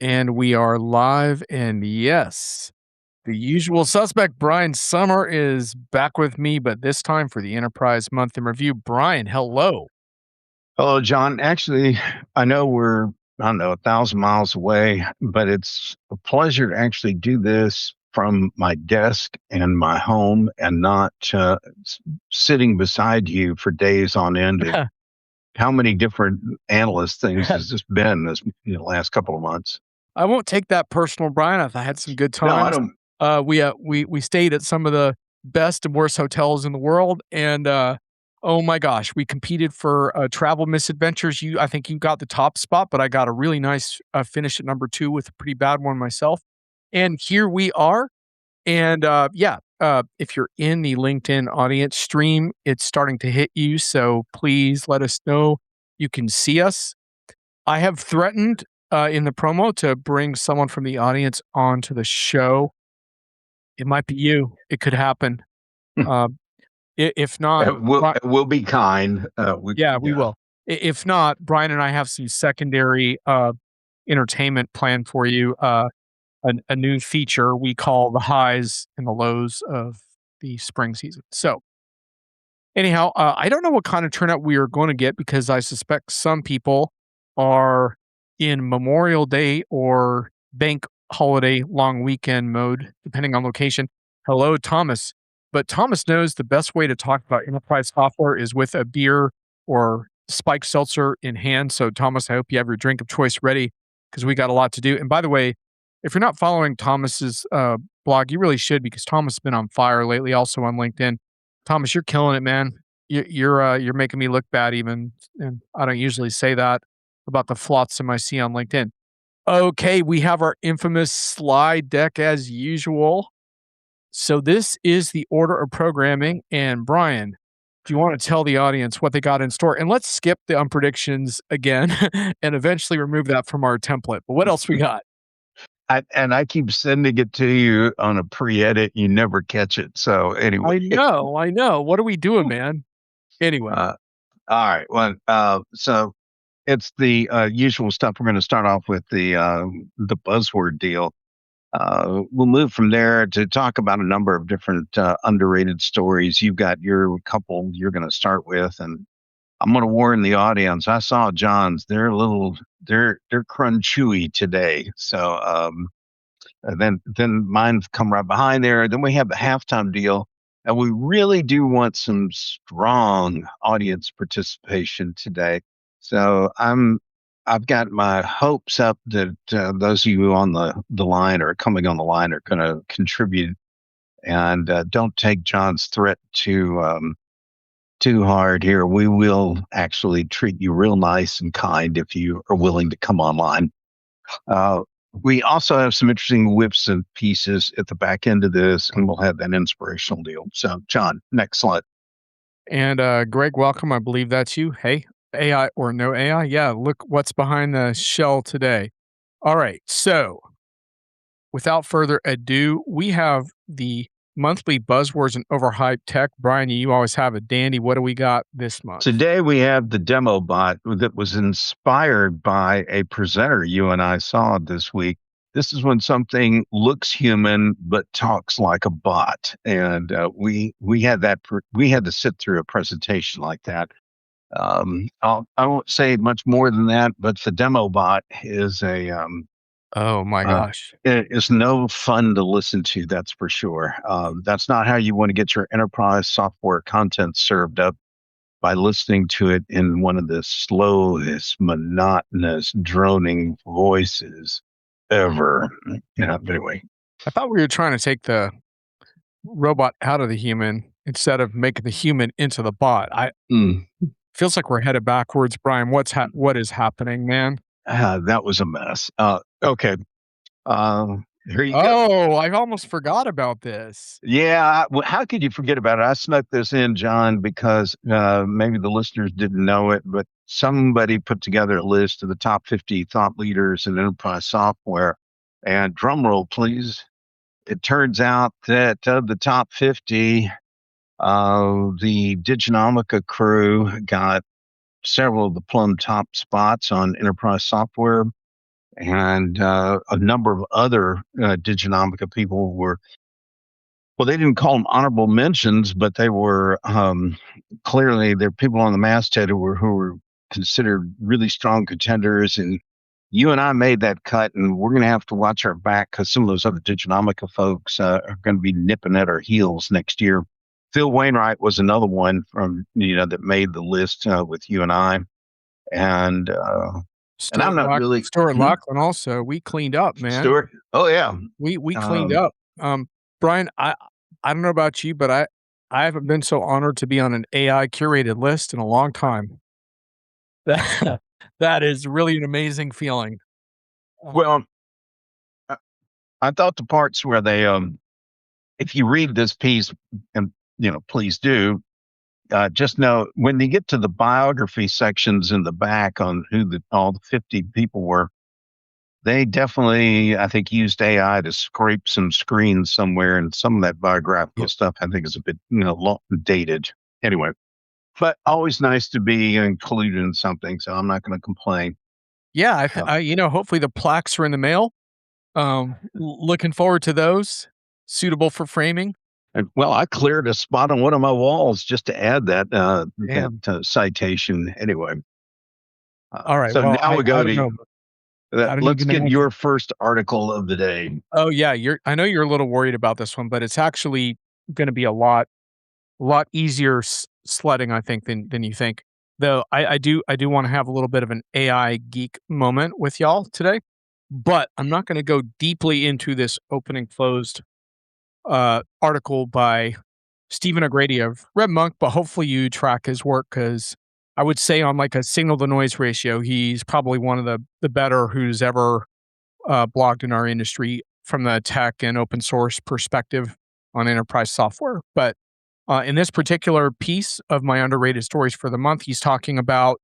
And we are live. And yes, the usual suspect, Brian Summer, is back with me, but this time for the Enterprise Month in Review. Brian, hello. Hello, John. Actually, I know I don't know, 1,000 miles away, but it's a pleasure to actually do this from my desk and my home and not sitting beside you for days on end. How many different analyst things has this been this last couple of months? I won't take that personal, Brian. I had some good No, I times. don't. We stayed at some of the best and worst hotels in the world, and oh my gosh, we competed for travel misadventures. I think you got the top spot, but I got a really nice finish at number two with a pretty bad one myself. And here we are. And if you're in the LinkedIn audience stream, it's starting to hit you. So please let us know you can see us. I have threatened in the promo to bring someone from the audience onto the show. It might be you. It could happen. Uh, if not, We'll be kind. yeah, we Yeah. will. If not, Brian and I have some secondary entertainment planned for you. A new feature we call the highs and the lows of the spring season. So, anyhow, I don't know what kind of turnout we are going to get because I suspect some people are in Memorial Day or bank holiday long weekend mode, depending on location. Hello, Thomas. But Thomas knows the best way to talk about enterprise software is with a beer or spiked seltzer in hand. So, Thomas, I hope you have your drink of choice ready because we got a lot to do. And by the way, if you're not following Thomas's blog, you really should because Thomas has been on fire lately, also on LinkedIn. Thomas, you're killing it, man. You're making me look bad even, and I don't usually say that about the flotsam I see on LinkedIn. Okay, we have our infamous slide deck as usual. So this is the order of programming. And Brian, do you want to tell the audience what they got in store? And let's skip the unpredictions again and eventually remove that from our template. But what else we got? I keep sending it to you on a pre-edit. You never catch it. So anyway, I know. What are we doing, man? Anyway. uh, all right. Well, so it's the usual stuff. We're going to start off with the buzzword deal. We'll move from there to talk about a number of different underrated stories. You've got your couple you're going to start with, and I'm going to warn the audience. I saw John's; they're crunchy today. So and then mine come right behind there. Then we have the halftime deal, and we really do want some strong audience participation today. So I've got my hopes up that those of you on the line or coming on the line are going to contribute, and don't take John's threat too hard here. We will actually treat you real nice and kind if you are willing to come online. Uh, we also have some interesting whips and pieces at the back end of this, and we'll have that inspirational deal. So, John, next slide. And Greg, welcome. I believe that's you. Hey, AI or no AI? Yeah, look what's behind the shell today. All right. So, without further ado, we have the monthly buzzwords and overhyped tech. Brian, you always have a dandy. What do we got this month? Today we have the demo bot that was inspired by a presenter you and I saw this week. This is when something looks human but talks like a bot, and we had we had to sit through a presentation like that. I won't say much more than that, but the demo bot is Oh my uh, gosh. it is no fun to listen to. That's for sure. That's not how you want to get your enterprise software content served up by listening to it in one of the slowest, monotonous, droning voices ever. Anyway. I thought we were trying to take the robot out of the human instead of making the human into the bot. I Mm, feels like we're headed backwards, Brian. What is happening, man? that was a mess. Okay. Here you go. Oh, I almost forgot about this. Yeah, well, how could you forget about it? I snuck this in, John, because maybe the listeners didn't know it, but somebody put together a list of the top 50 thought leaders in enterprise software. And drum roll, please. It turns out that of the top 50, the Diginomica crew got several of the plum top spots on enterprise software. and a number of other Diginomica people were, well, they didn't call them honorable mentions, but they were clearly they're people on the masthead who were considered really strong contenders. And you and I made that cut, and we're going to have to watch our back because some of those other Diginomica folks are going to be nipping at our heels next year. Phil Wainwright was another one from that made the list with you and I, and I'm not really Stuart Lachlan also, we cleaned up, man. Stuart. Oh yeah, We cleaned um, up. Brian, I don't know about you, but I haven't been so honored to be on an AI curated list in a long time. That that is really an amazing feeling. Um, well, I I thought the parts where they if you read this piece, and please do, just know when you get to the biography sections in the back on who all the 50 people were, they definitely, I think, used AI to scrape some screens somewhere, and some of that biographical yeah, stuff I think is a bit, dated. Anyway, but always nice to be included in something, so I'm not going to complain. yeah, Uh, hopefully the plaques are in the mail. Looking forward to those, suitable for framing. and, well, I cleared a spot on one of my walls just to add that Damn. citation. Anyway, Alright, so well, now we I go don't to know, I don't let's even know get what. your first article of the day. Oh, yeah, I know you're a little worried about this one, but it's actually gonna be a lot easier sledding, I think, than you think. Though I do wanna have a little bit of an AI geek moment with y'all today, but I'm not gonna go deeply into this open and closed, article by Stephen O'Grady of Red Monk, but hopefully you track his work because I would say on, like, a signal to noise ratio, he's probably one of the better who's ever blogged in our industry from the tech and open source perspective on enterprise software. But in this particular piece of my underrated stories for the month, he's talking about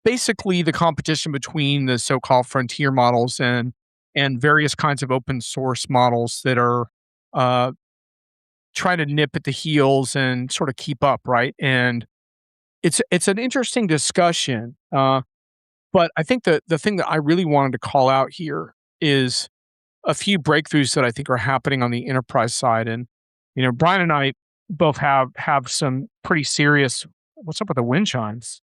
basically the competition between the so-called frontier models and various kinds of open source models that are uh, trying to nip at the heels and sort of keep up, right? And it's an interesting discussion. But I think the thing that I really wanted to call out here is a few breakthroughs that I think are happening on the enterprise side. And, Brian and I both have some pretty serious. What's up with the wind chimes?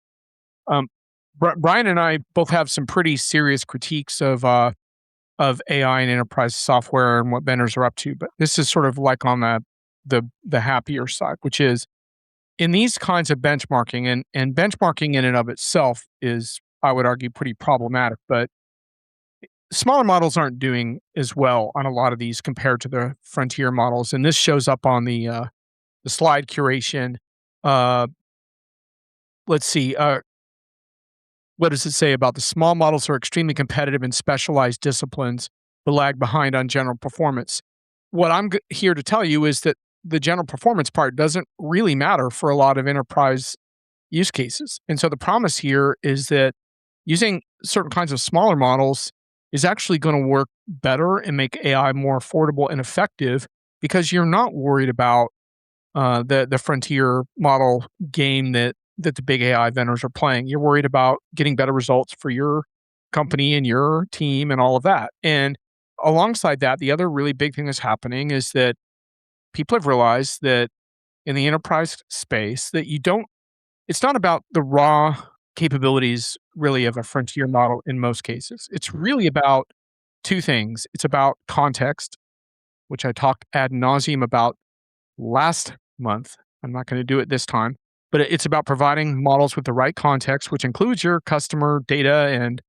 Brian and I both have some pretty serious critiques of AI and enterprise software and what vendors are up to. But this is sort of like on the happier side, which is in these kinds of benchmarking, and benchmarking in and of itself is, I would argue, pretty problematic. But smaller models aren't doing as well on a lot of these compared to the frontier models, and this shows up on the slide curation. Uh, let's see. What does it say about the small models are extremely competitive in specialized disciplines, but lag behind on general performance? What I'm here to tell you is that the general performance part doesn't really matter for a lot of enterprise use cases. And so the promise here is that using certain kinds of smaller models is actually going to work better and make AI more affordable and effective because you're not worried about the frontier model game that the big AI vendors are playing. You're worried about getting better results for your company and your team and all of that. And alongside that, the other really big thing that's happening is that people have realized that in the enterprise space that you don't it's not about the raw capabilities really of a frontier model in most cases. It's really about two things. It's about context, which I talked ad nauseum about last month. I'm not going to do it this time, but it's about providing models with the right context, which includes your customer data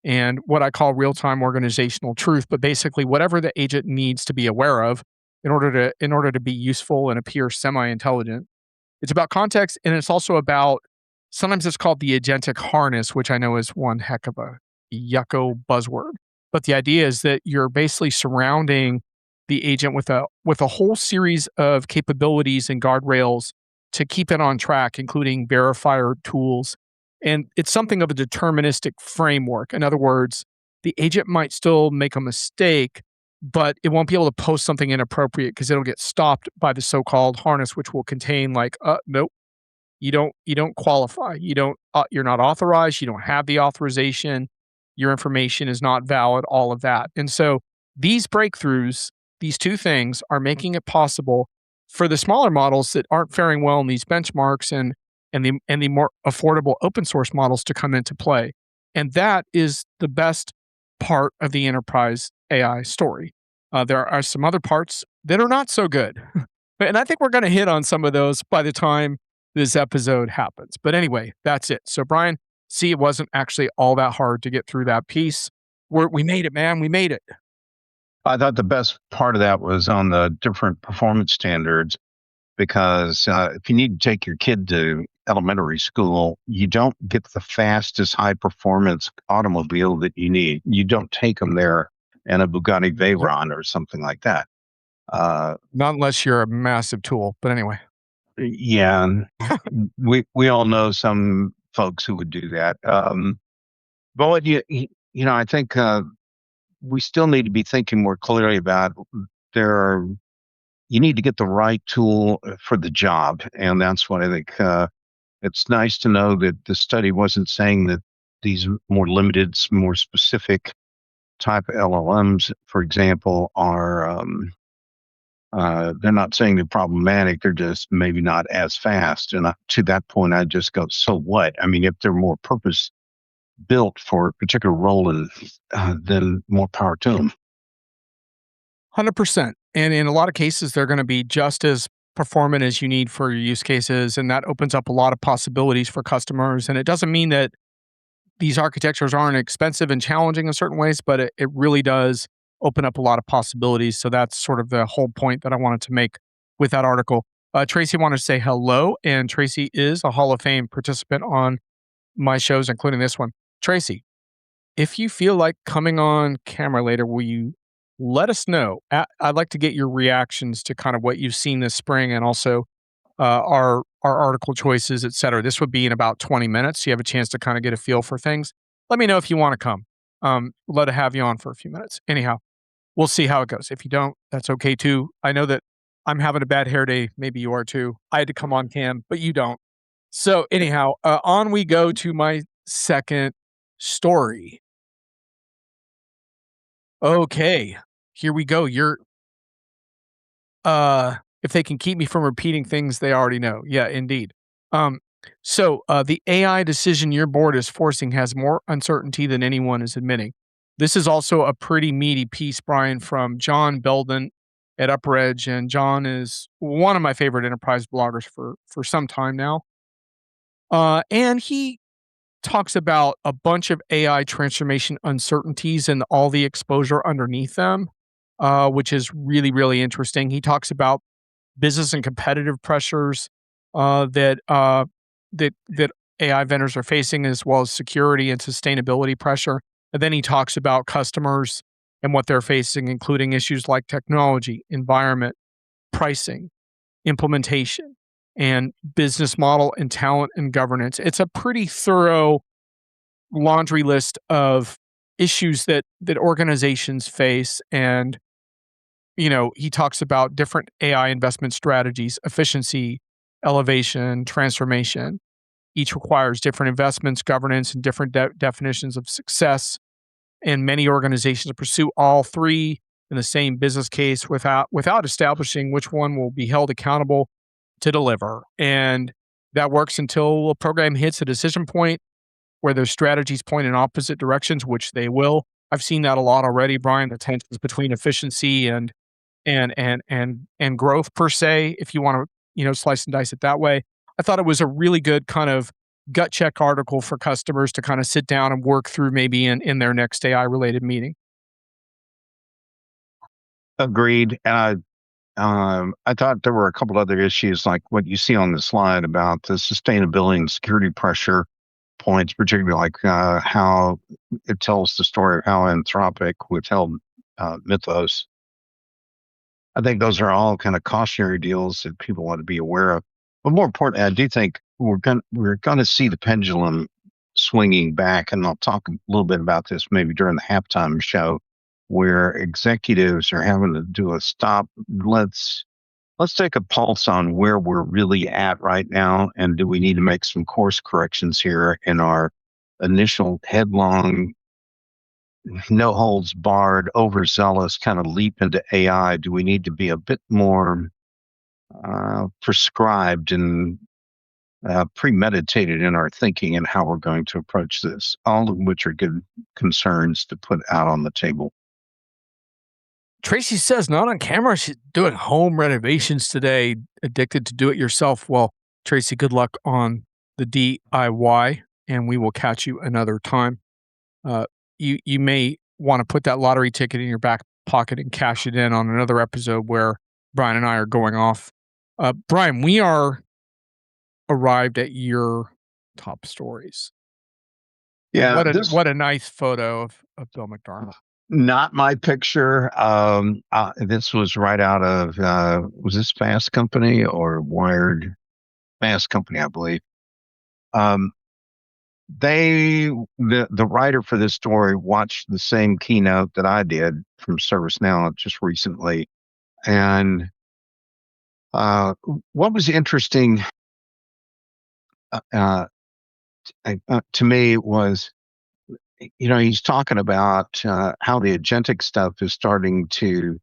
and what I call real-time organizational truth, but basically whatever the agent needs to be aware of in order to be useful and appear semi-intelligent. It's about context, and it's also about sometimes it's called the agentic harness, which I know is one heck of a yucko buzzword. But the idea is that you're basically surrounding the agent with a whole series of capabilities and guardrails to keep it on track, including verifier tools. And it's something of a deterministic framework. In other words, the agent might still make a mistake, but it won't be able to post something inappropriate because it'll get stopped by the so-called harness, which will contain like, nope, you don't qualify, you're not authorized, you don't have the authorization, your information is not valid, all of that. And so these breakthroughs, these two things are making it possible for the smaller models that aren't faring well in these benchmarks and the more affordable open source models to come into play. And that is the best part of the enterprise AI story. There are some other parts that are not so good. And I think we're going to hit on some of those by the time this episode happens. But anyway, that's it. So, Brian, see, it wasn't actually all that hard to get through that piece. We made it, man. We made it. I thought the best part of that was on the different performance standards because if you need to take your kid to elementary school, you don't get the fastest high performance automobile that you need. You don't take them there in a Bugatti Yep. Veyron or something like that. Uh, Not unless you're a massive tool. But anyway, yeah, and we all know some folks who would do that. But what I think we still need to be thinking more clearly about there are you need to get the right tool for the job, and that's what I think. It's nice to know that the study wasn't saying that these more limited, more specific type LLMs, for example, are they're not saying they're problematic. They're just maybe not as fast. And to that point, I just go, so what? I mean, if they're more purpose built for a particular role, and then more power to them. 100%. And in a lot of cases, they're going to be just as performant as you need for your use cases. And that opens up a lot of possibilities for customers. And it doesn't mean that these architectures aren't expensive and challenging in certain ways, but it really does open up a lot of possibilities. So that's sort of the whole point that I wanted to make with that article. Tracy wanted to say hello, and Tracy is a Hall of Fame participant on my shows, including this one. Tracy, if you feel like coming on camera later, will you let us know? I'd like to get your reactions to kind of what you've seen this spring and also our article choices, et cetera. This would be in about 20 minutes. So you have a chance to kind of get a feel for things. Let me know if you want to come. Love to have you on for a few minutes. Anyhow, we'll see how it goes. If you don't, that's okay too. I know that I'm having a bad hair day. Maybe you are too. I had to come on cam, but you don't. So anyhow, on we go to my second story. Okay, here we go. If they can keep me from repeating things they already know. Yeah, indeed. Um, the AI decision your board is forcing has more uncertainty than anyone is admitting. This is also a pretty meaty piece, Brian, from John Belden at Upper Edge, and John is one of my favorite enterprise bloggers for some time now. And he talks about a bunch of AI transformation uncertainties and all the exposure underneath them, which is really, really interesting. He talks about business and competitive pressures that AI vendors are facing, as well as security and sustainability pressure. And then he talks about customers and what they're facing, including issues like technology, environment, pricing, implementation, and business model and talent and governance. It's a pretty thorough laundry list of issues that organizations face. And he talks about different AI investment strategies: efficiency, elevation, transformation. Each requires different investments, governance, and different definitions of success. And many organizations pursue all three in the same business case without establishing which one will be held accountable to deliver. And that works until a program hits a decision point where their strategies point in opposite directions, which they will. I've seen that a lot already, Brian, the tensions between efficiency and growth per se, if you want to, slice and dice it that way. I thought it was a really good kind of gut check article for customers to kind of sit down and work through maybe in their next AI related meeting. Agreed. And I thought there were a couple other issues like what you see on the slide about the sustainability and security pressure points, particularly like how it tells the story of how Anthropic withheld Mythos. I think those are all kind of cautionary deals that people want to be aware of. But more importantly, I do think we're going to see the pendulum swinging back, and I'll talk a little bit about this maybe during the halftime show, where executives are having to do a stop. Let's take a pulse on where we're really at right now, and do we need to make some course corrections here in our initial headlong no holds barred, overzealous kind of leap into AI? Do we need to be a bit more prescribed and premeditated in our thinking and how we're going to approach this? All of which are good concerns to put out on the table. Tracy says not on camera. She's doing home renovations today, addicted to do it yourself. Well, Tracy, good luck on the DIY, and we will catch you another time. Uh, you may want to put that lottery ticket in your back pocket and cash it in on another episode where Brian and I are going off. Brian, we are arrived at your top stories. And Yeah, this what a nice photo of Bill McDermott. not my picture. This was right out of was this Fast Company or Wired? Fast Company, I believe. Um, they the writer for this story watched the same keynote that I did from ServiceNow just recently, and uh, what was interesting uh, uh, to me was, he's talking about how the agentic stuff is starting to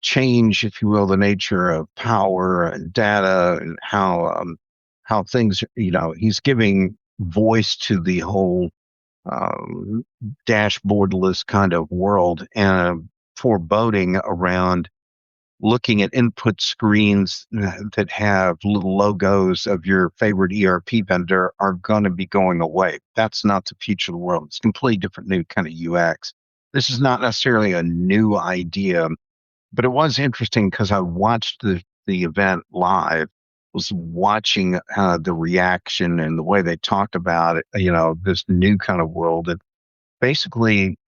change, if you will, the nature of power and data, and how things, he's giving voice to the whole um, dashboardless kind of world, and foreboding around looking at input screens that have little logos of your favorite ERP vendor are going to be going away. That's not the future of the world. It's a completely different new kind of UX. This is not necessarily a new idea, but it was interesting because I watched the event live, was watching the reaction and the way they talked about it, this new kind of world that basically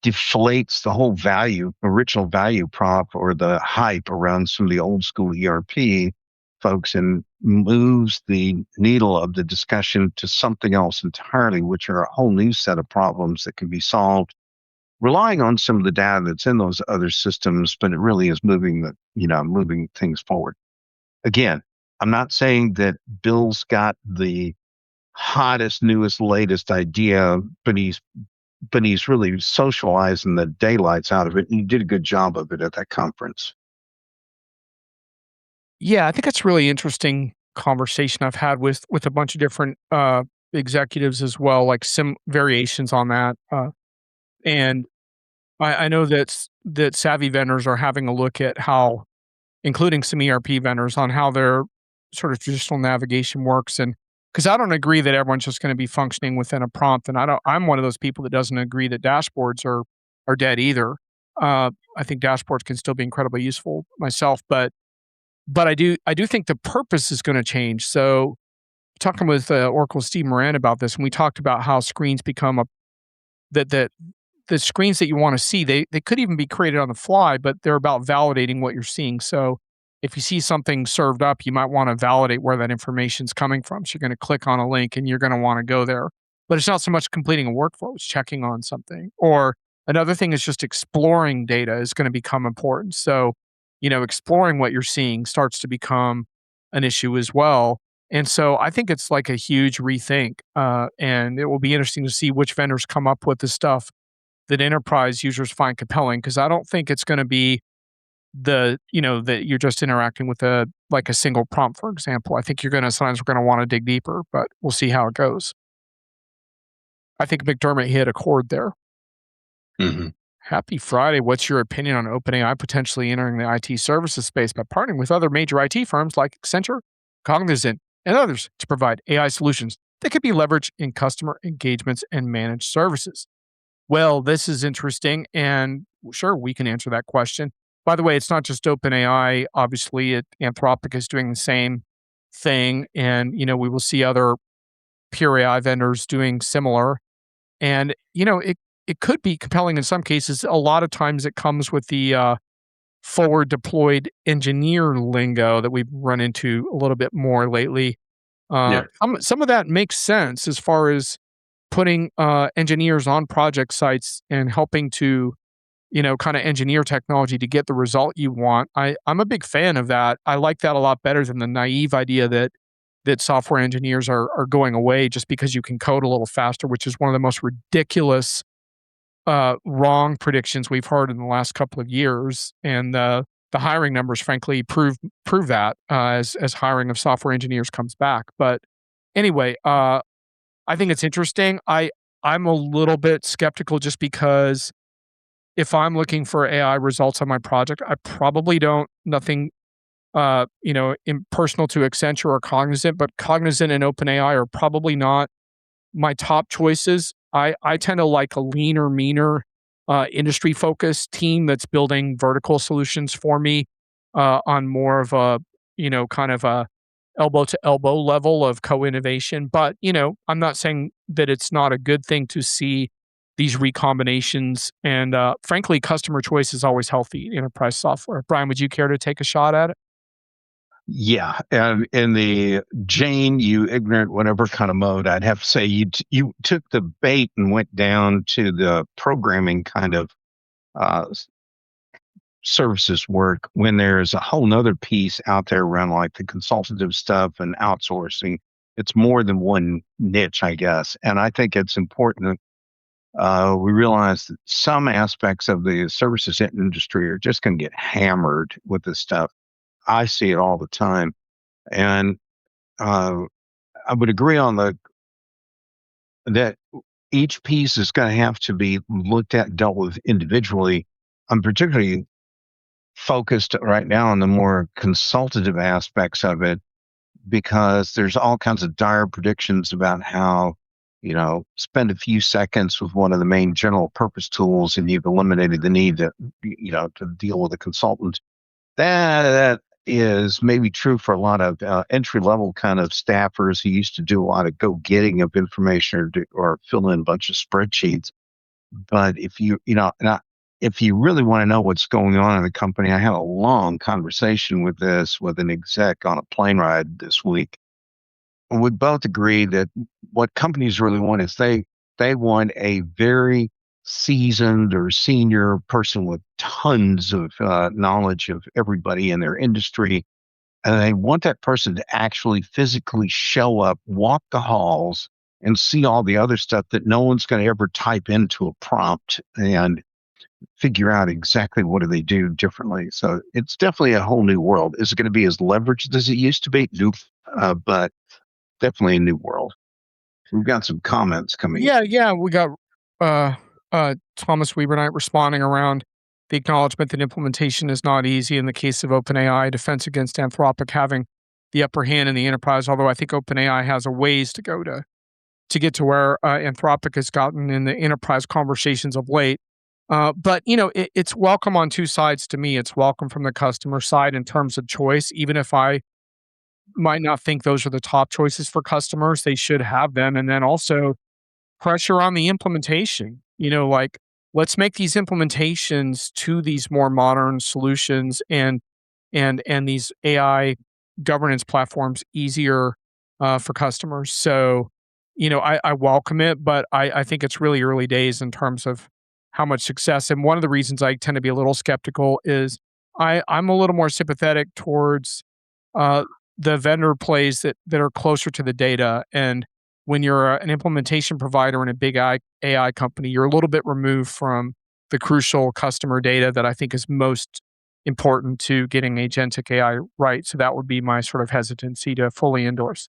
deflates the whole original value prop or the hype around some of the old school ERP folks, and moves the needle of the discussion to something else entirely, which are a whole new set of problems that can be solved relying on some of the data that's in those other systems, but it really is moving things forward. Again, I'm not saying that Bill's got the hottest, newest, latest idea, but he's really socializing the daylights out of it, and he did a good job of it at that conference. Yeah, I think it's really interesting conversation I've had with a bunch of different executives as well, like some variations on that. And I know that savvy vendors are having a look at how, including some ERP vendors, on how their sort of traditional navigation works. And because I don't agree that everyone's just going to be functioning within a prompt, and I'm one of those people that doesn't agree that dashboards are dead either. I think dashboards can still be incredibly useful myself, but I do think the purpose is going to change. So talking with Oracle Steve Moran about this, and we talked about how screens become a that the screens that you want to see, they could even be created on the fly, but they're about validating what you're seeing. So if you see something served up, you might want to validate where that information is coming from. So you're going to click on a link and you're going to want to go there. But it's not so much completing a workflow, it's checking on something. Or another thing is just exploring data is going to become important. So, exploring what you're seeing starts to become an issue as well. And so I think it's like a huge rethink. And it will be interesting to see which vendors come up with the stuff that enterprise users find compelling, because I don't think it's going to be that you're just interacting with a single prompt, for example. I think you're going to sometimes we're going to want to dig deeper, but we'll see how it goes. I think McDermott hit a chord there. Hmm. Happy Friday. What's your opinion on OpenAI potentially entering the IT services space by partnering with other major IT firms like Accenture, Cognizant, and others to provide AI solutions that could be leveraged in customer engagements and managed services? Well, this is interesting, and sure, we can answer that question. By the way, it's not just OpenAI. Obviously, Anthropic is doing the same thing, and we will see other pure AI vendors doing similar. And it could be compelling in some cases. A lot of times, it comes with the forward deployed engineer lingo that we've run into a little bit more lately. Yeah. Some of that makes sense as far as putting engineers on project sites and helping to kind of engineer technology to get the result you want. I'm a big fan of that. I like that a lot better than the naive idea that software engineers are going away just because you can code a little faster, which is one of the most ridiculous wrong predictions we've heard in the last couple of years, and the hiring numbers, frankly, prove that as hiring of software engineers comes back. But anyway, I think it's interesting. I'm a little bit skeptical just because if I'm looking for AI results on my project, I probably don't nothing impersonal to Accenture or Cognizant, but Cognizant and OpenAI are probably not my top choices. I tend to like a leaner, meaner, industry focused team that's building vertical solutions for me on more of a kind of a elbow to elbow level of co innovation. But I'm not saying that it's not a good thing to see these recombinations. And frankly, customer choice is always healthy in enterprise software. Brian, would you care to take a shot at it? Yeah, and in the Jane, you ignorant, whatever kind of mode, I'd have to say you took the bait and went down to the programming kind of uh, services work when there's a whole nother piece out there around like the consultative stuff and outsourcing. It's more than one niche, I guess, and I think it's important that we realize that some aspects of the services industry are just going to get hammered with this stuff. I see it all the time, and uh, I would agree on the that each piece is going to have to be looked at and dealt with individually. I'm particularly focused right now on the more consultative aspects of it because there's all kinds of dire predictions about how, spend a few seconds with one of the main general purpose tools and you've eliminated the need to deal with a consultant. That is maybe true for a lot of entry level kind of staffers who used to do a lot of go getting of information or fill in a bunch of spreadsheets. But if if you really want to know what's going on in the company, I had a long conversation with this with an exec on a plane ride this week. And we both agreed that what companies really want is they want a very seasoned or senior person with tons of knowledge of everybody in their industry, and they want that person to actually physically show up, walk the halls, and see all the other stuff that no one's going to ever type into a prompt and figure out exactly what do they do differently. So it's definitely a whole new world. Is it going to be as leveraged as it used to be? Nope. But definitely a new world. We've got some comments coming. Yeah, yeah, we got uh Thomas Webernight responding around the acknowledgement that implementation is not easy in the case of OpenAI, defense against Anthropic having the upper hand in the enterprise, although I think OpenAI has a ways to go to get to where Anthropic has gotten in the enterprise conversations of late. But it's welcome on two sides to me. It's welcome from the customer side in terms of choice, even if I might not think those are the top choices for customers, they should have them. And then also pressure on the implementation. Like, let's make these implementations to these more modern solutions and these AI governance platforms easier for customers. So, I welcome it, but I think it's really early days in terms of how much success. And one of the reasons I tend to be a little skeptical is I'm a little more sympathetic towards uh, the vendor plays that are closer to the data. And when you're an implementation provider in a big AI company, you're a little bit removed from the crucial customer data that I think is most important to getting agentic AI right. So that would be my sort of hesitancy to fully endorse.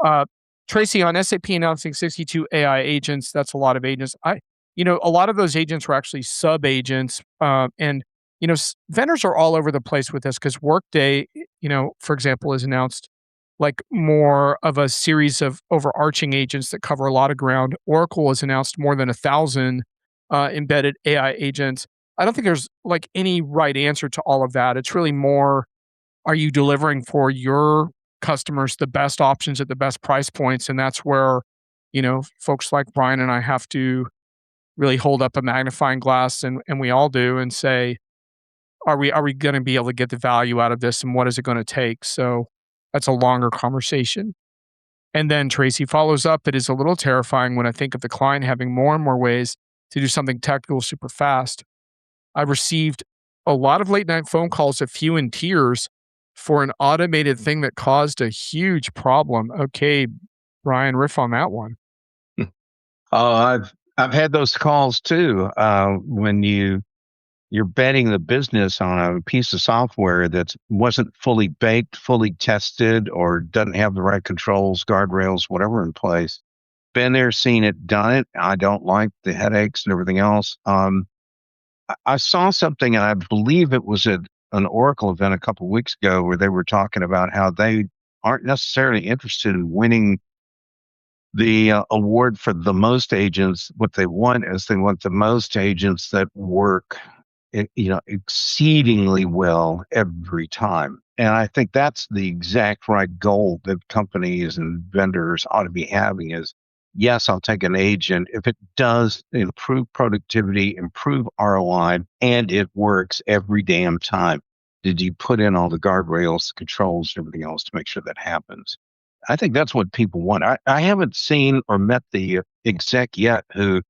Uh, Tracy, on SAP announcing 62 AI agents, that's a lot of agents. A lot of those agents were actually sub agents. And, vendors are all over the place with this because Workday, for example, has announced like more of a series of overarching agents that cover a lot of ground. Oracle has announced more than 1,000 embedded AI agents. I don't think there's like any right answer to all of that. It's really more, are you delivering for your customers the best options at the best price points? And that's where, folks like Brian and I have to really hold up a magnifying glass, and we all do, and say, are we going to be able to get the value out of this, and what is it going to take? So that's a longer conversation. And then Tracy follows up. It is a little terrifying when I think of the client having more and more ways to do something technical super fast. I've received a lot of late night phone calls, a few in tears, for an automated thing that caused a huge problem. Okay, Brian, riff on that one. Oh, I've had those calls too. When you're betting the business on a piece of software that wasn't fully baked, fully tested, or doesn't have the right controls, guardrails, whatever in place. Been there, seen it, done it. I don't like the headaches and everything else. I saw something, and I believe it was at an Oracle event a couple of weeks ago, where they were talking about how they aren't necessarily interested in winning the award for the most agents. What they want is they want the most agents that work, exceedingly well every time. And I think that's the exact right goal that companies and vendors ought to be having is, yes, I'll take an agent if it does improve productivity, improve ROI, and it works every damn time. Did you put in all the guardrails, controls, everything else to make sure that happens? I think that's what people want. I haven't seen or met the exec yet who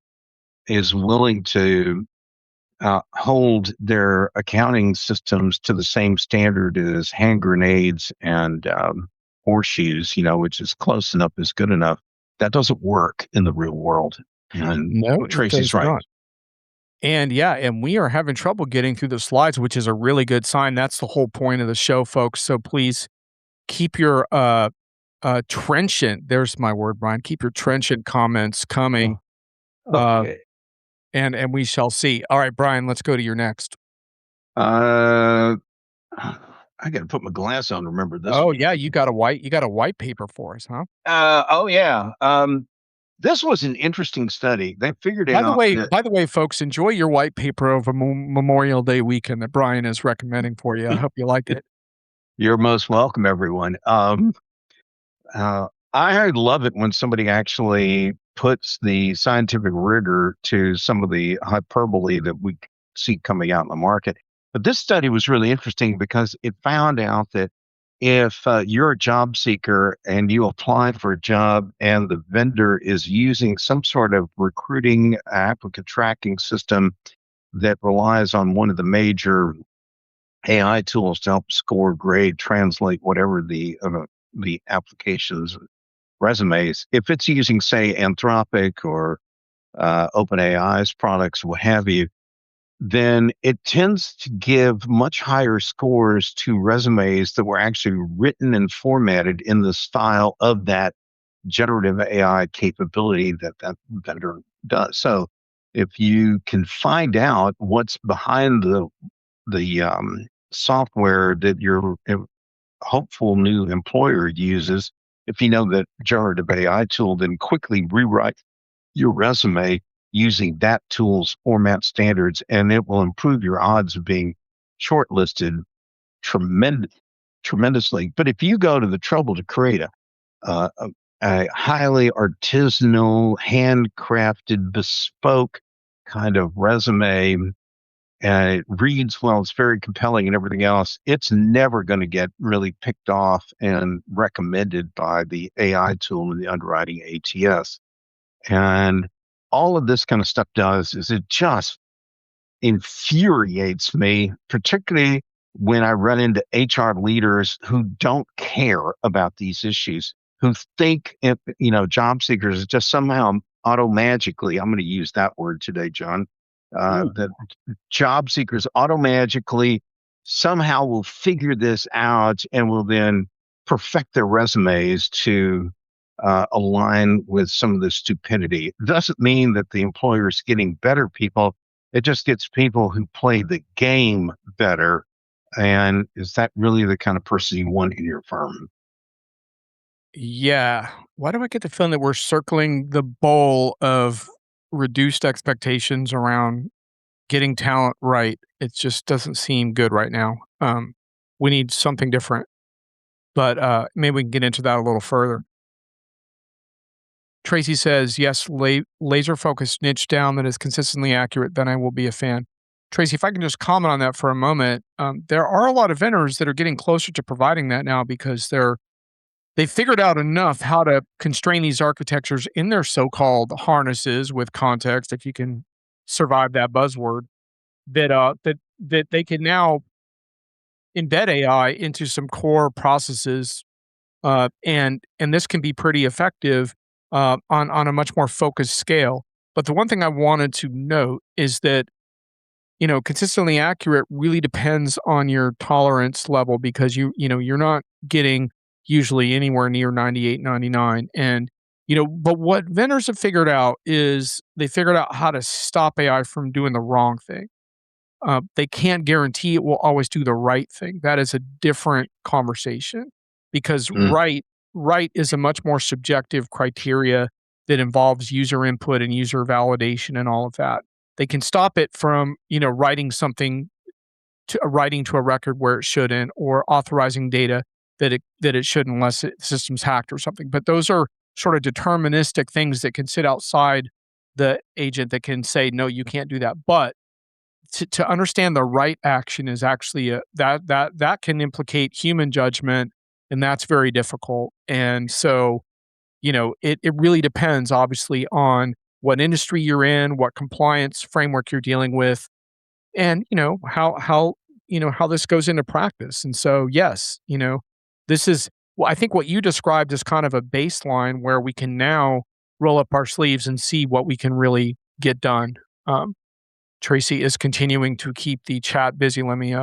is willing to hold their accounting systems to the same standard as hand grenades and horseshoes, which is close enough is good enough. That doesn't work in the real world. And No, it Tracy's does right. not. And yeah, and we are having trouble getting through the slides, which is a really good sign. That's the whole point of the show, folks. So please keep your trenchant, there's my word, Brian. Keep your trenchant comments coming. Uh, Okay. and we shall see. All right, Brian, let's go to your next. Uh, I got to put my glass on to remember this Oh one. yeah, you got a white paper for us, huh? Oh, yeah. This was an interesting study. They figured out that By the way, folks, enjoy your white paper over Memorial Day weekend that Brian is recommending for you. I hope you like it. you're most welcome, everyone. I love it when somebody actually puts the scientific rigor to some of the hyperbole that we see coming out in the market. But this study was really interesting because it found out that if you're a job seeker and you apply for a job and the vendor is using some sort of recruiting applicant tracking system that relies on one of the major AI tools to help score, grade, translate whatever the applications resumes, if it's using, say, Anthropic or OpenAI's products, what have you, then it tends to give much higher scores to resumes that were actually written and formatted in the style of that generative AI capability that vendor does. So if you can find out what's behind the software that your hopeful new employer uses, if you know that generative AI tool, then quickly rewrite your resume using that tool's format standards, and it will improve your odds of being shortlisted tremendous, tremendously. But if you go to the trouble to create uh, a, a highly artisanal, handcrafted, bespoke kind of resume, and it reads well, it's very compelling and everything else, it's never going to get really picked off and recommended by the AI tool in the underwriting ATS. And all of this kind of stuff does is it just infuriates me, particularly when I run into HR leaders who don't care about these issues, who think, job seekers just somehow auto magically, I'm going to use that word today, John, Ooh. that job seekers automagically somehow will figure this out and will then perfect their resumes to align with some of the stupidity. It doesn't mean that the employer is getting better people. It just gets people who play the game better. And is that really the kind of person you want in your firm? Yeah. Why do I get the feeling that we're circling the bowl of reduced expectations around getting talent right? It just doesn't seem good right now. We need something different, but maybe we can get into that a little further. Tracy says, yes, laser focused niche down that is consistently accurate, then I will be a fan. Tracy, if I can just comment on that for a moment, there are a lot of vendors that are getting closer to providing that now because they figured out enough how to constrain these architectures in their so-called harnesses with context, if you can survive that buzzword, that they can now embed AI into some core processes, and this can be pretty effective on a much more focused scale. But the one thing I wanted to note is that, consistently accurate really depends on your tolerance level because you're not getting usually anywhere near 98, 99. And, but what vendors have figured out is they figured out how to stop AI from doing the wrong thing. They can't guarantee it will always do the right thing. That is a different conversation because Mm. right is a much more subjective criteria that involves user input and user validation and all of that. They can stop it from, writing to a record where it shouldn't or authorizing data that it shouldn't unless the system's hacked or something. But those are sort of deterministic things that can sit outside the agent that can say, no, you can't do that. But to understand the right action is actually that can implicate human judgment, and that's very difficult. And so, it really depends obviously on what industry you're in, what compliance framework you're dealing with, and how this goes into practice. And so, yes, this is well, I think what you described is kind of a baseline where we can now roll up our sleeves and see what we can really get done. Um, Tracy is continuing to keep the chat busy. Let me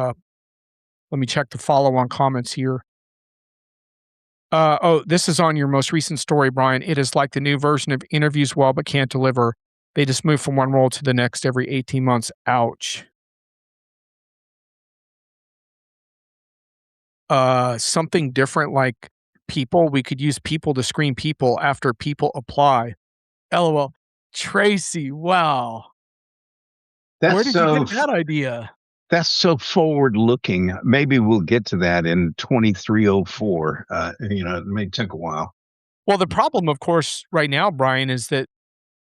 check the follow-on comments here. Oh, this is on your most recent story, Brian. It is like the new version of interviews well but can't deliver. They just move from one role to the next every 18 months. Ouch. Something different like people. We could use people to screen people after people apply. LOL. Tracy, wow. That's Where did you so get that idea? that's so forward looking. Maybe we'll get to that in 2304. It may take a while. Well, the problem, of course, right now, Brian, is that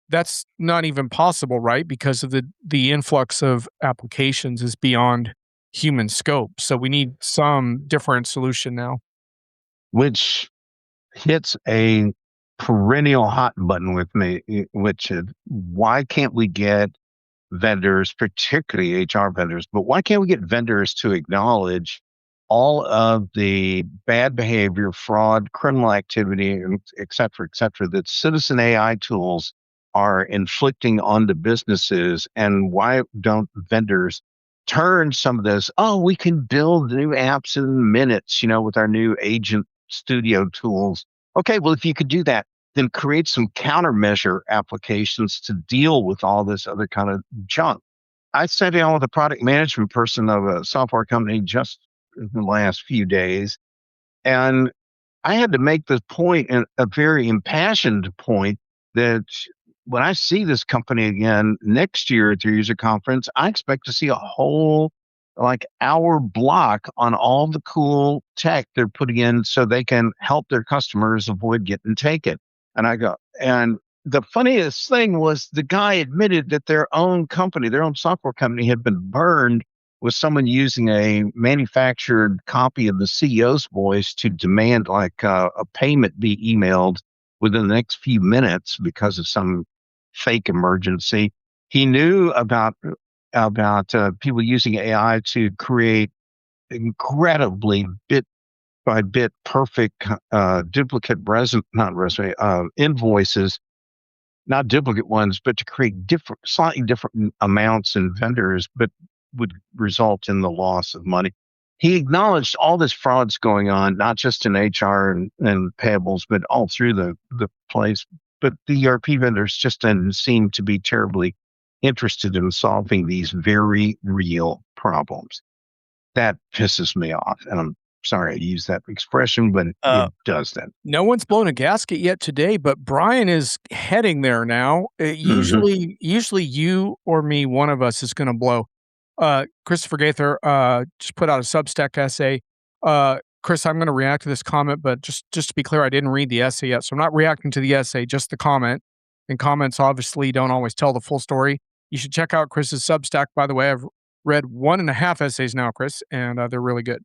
that's not even possible, right? Because of the influx of applications is beyond human scope. So we need some different solution now. Which hits a perennial hot button with me, which is why can't we get vendors, particularly HR vendors, but why can't we get vendors to acknowledge all of the bad behavior, fraud, criminal activity, and et cetera, that citizen AI tools are inflicting on the businesses? And why don't vendors turn some of this? Oh, we can build new apps in minutes, with our new agent studio tools. Okay, well, if you could do that, then create some countermeasure applications to deal with all this other kind of junk. I sat down with a product management person of a software company just in the last few days, and I had to make the point, and a very impassioned point, that when I see this company again next year at their user conference, I expect to see a whole hour block on all the cool tech they're putting in so they can help their customers avoid getting taken. And I go, and the funniest thing was the guy admitted that their own company, their own software company, had been burned with someone using a manufactured copy of the CEO's voice to demand a payment be emailed within the next few minutes because of some fake emergency. He knew about people using AI to create incredibly bit by bit perfect duplicate not resume invoices, not duplicate ones, but to create slightly different amounts and vendors, but would result in the loss of money. He acknowledged all this fraud's going on, not just in HR and payables, but all through the place. But the ERP vendors just didn't seem to be terribly interested in solving these very real problems. That pisses me off. And I'm sorry I use that expression, but it Uh, does that. no one's blown a gasket yet today, but Brian is heading there now. Mhm. Usually you or me, one of us is going to blow. Christopher Gaither just put out a Substack essay. Chris, I'm going to react to this comment, but just to be clear, I didn't read the essay yet, so I'm not reacting to the essay, just the comment. And comments obviously don't always tell the full story. You should check out Chris's Substack. By the way, I've read 1.5 essays now, Chris, and they're really good.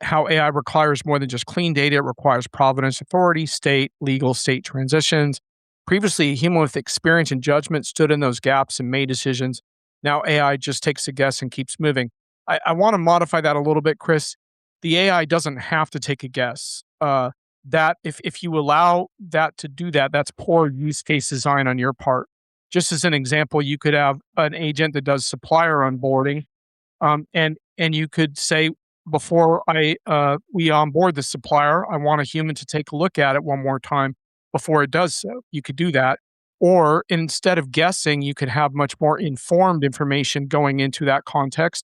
How AI requires more than just clean data. It requires providence, authority, state, legal, state transitions. Previously, a human with experience and judgment stood in those gaps and made decisions. Now AI just takes a guess and keeps moving. I want to modify that a little bit, Chris. The AI doesn't have to take a guess. That if you allow that to do that, that's poor use case design on your part. just as an example, you could have an agent that does supplier onboarding, and you could say, before we onboard the supplier, I want a human to take a look at it one more time before it does so. You could do that. Or instead of guessing, you could have much more informed information going into that context.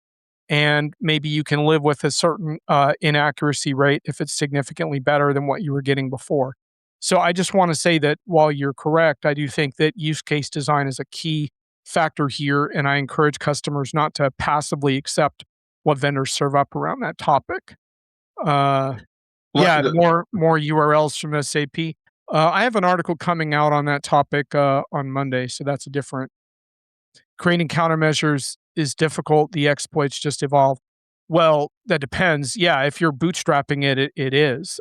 And maybe you can live with a certain inaccuracy rate if it's significantly better than what you were getting before. So I just want to say that while you're correct, I do think that use case design is a key factor here. And I encourage customers not to passively accept what vendors serve up around that topic. Uh, Well, yeah, more URLs from SAP. I have an article coming out on that topic on Monday, so that's a different. Creating countermeasures is difficult. The exploits just evolve. Well, that depends. Yeah, if you're bootstrapping it, it is.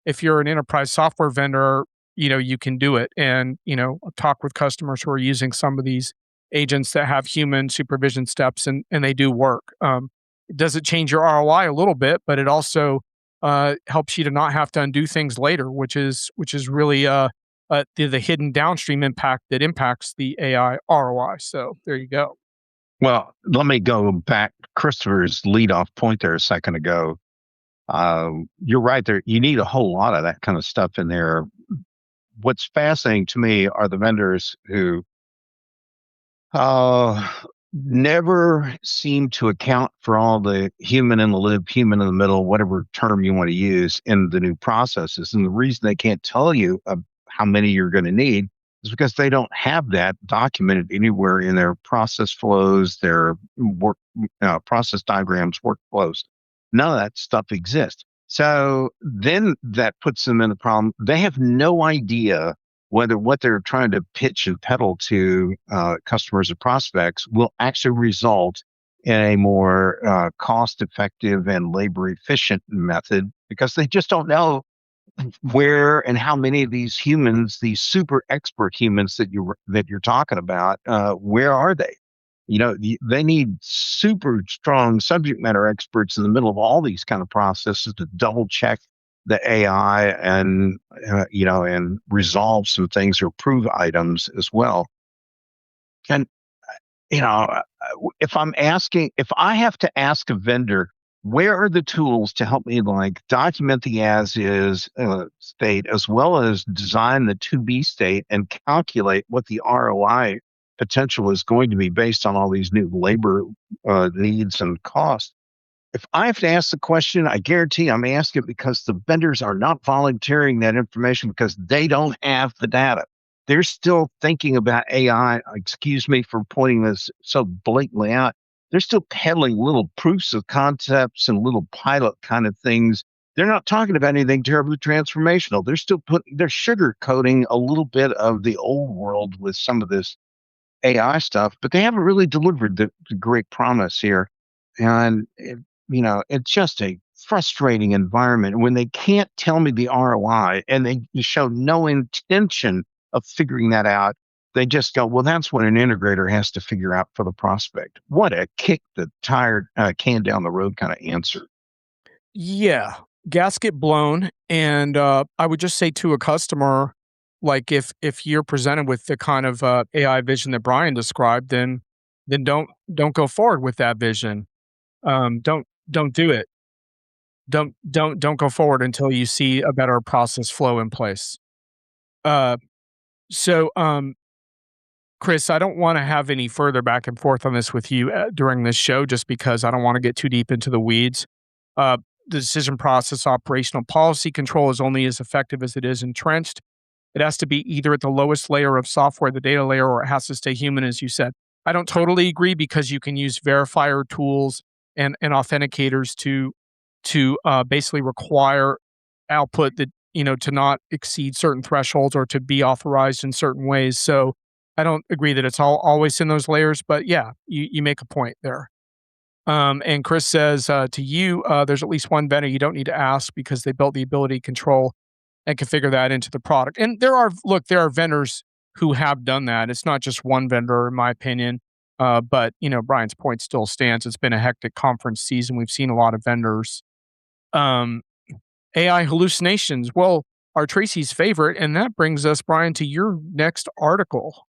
If you're an enterprise software vendor, you can do it, and talk with customers who are using some of these agents that have human supervision steps, and they do work. Does it change your ROI a little bit? But it also helps you to not have to undo things later, which is really the hidden downstream impact that impacts the AI ROI. So there you go. well, let me go back to Christopher's lead off point there a second ago. You're right there. You need a whole lot of that kind of stuff in there. What's fascinating to me are the vendors who uh, never seem to account for all the human in the loop, human in the middle, whatever term you want to use in the new processes. And the reason they can't tell you how many you're going to need is because they don't have that documented anywhere in their process flows, their work process diagrams, workflows. None of that stuff exists. So then that puts them in the problem. They have no idea whether what they're trying to pitch and peddle to customers or prospects will actually result in a more cost effective and labor efficient method because they just don't know where and how many of these humans, these super expert humans that you're talking about, where are they? They need super strong subject matter experts in the middle of all these kind of processes to double check the AI and resolve some things or prove items as well. And you know, if I have to ask a vendor, where are the tools to help me like document the as is state as well as design the to be state and calculate what the ROI potential is going to be based on all these new labor needs and costs. If I have to ask the question, I guarantee I'm asking it because the vendors are not volunteering that information because they don't have the data. They're still thinking about AI. Excuse me for pointing this so blatantly out. They're still peddling little proofs of concepts and little pilot kind of things. They're not talking about anything terribly transformational. They're sugarcoating a little bit of the old world with some of this AI stuff, but they haven't really delivered the great promise here. And it's just a frustrating environment when they can't tell me the ROI and they show no intention of figuring that out. They just go, well, that's what an integrator has to figure out for the prospect. What a kick the tire can down the road kind of answer. Yeah, gasket blown, and I would just say to a customer, like if you're presented with the kind of AI vision that Brian described, then don't go forward with that vision. Don't do it. Don't go forward until you see a better process flow in place. Uh, so, Chris, I don't want to have any further back and forth on this with you during this show, just because I don't want to get too deep into the weeds. Uh, the decision process, operational policy control is only as effective as it is entrenched. It has to be either at the lowest layer of software, the data layer, or it has to stay human, as you said. I don't totally agree because you can use verifier tools and authenticators to basically require output that to not exceed certain thresholds or to be authorized in certain ways. So I don't agree that it's all always in those layers, but yeah, you make a point there. And Chris says to you, there's at least one vendor you don't need to ask because they built the ability to control and configure that into the product. And there are vendors who have done that. It's not just one vendor, in my opinion. But Brian's point still stands. It's been a hectic conference season. We've seen a lot of vendors. Um, AI hallucinations. Well, are Tracy's favorite, and that brings us, Brian, to your next article.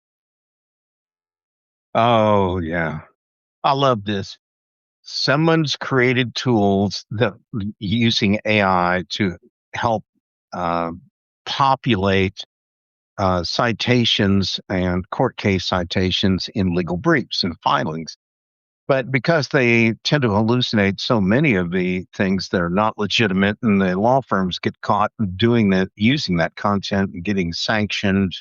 Oh, yeah. I love this. Someone's created tools that using AI to help uh, populate citations and court case citations in legal briefs and filings. But because they tend to hallucinate so many of the things that are not legitimate, and the law firms get caught doing that, using that content and getting sanctioned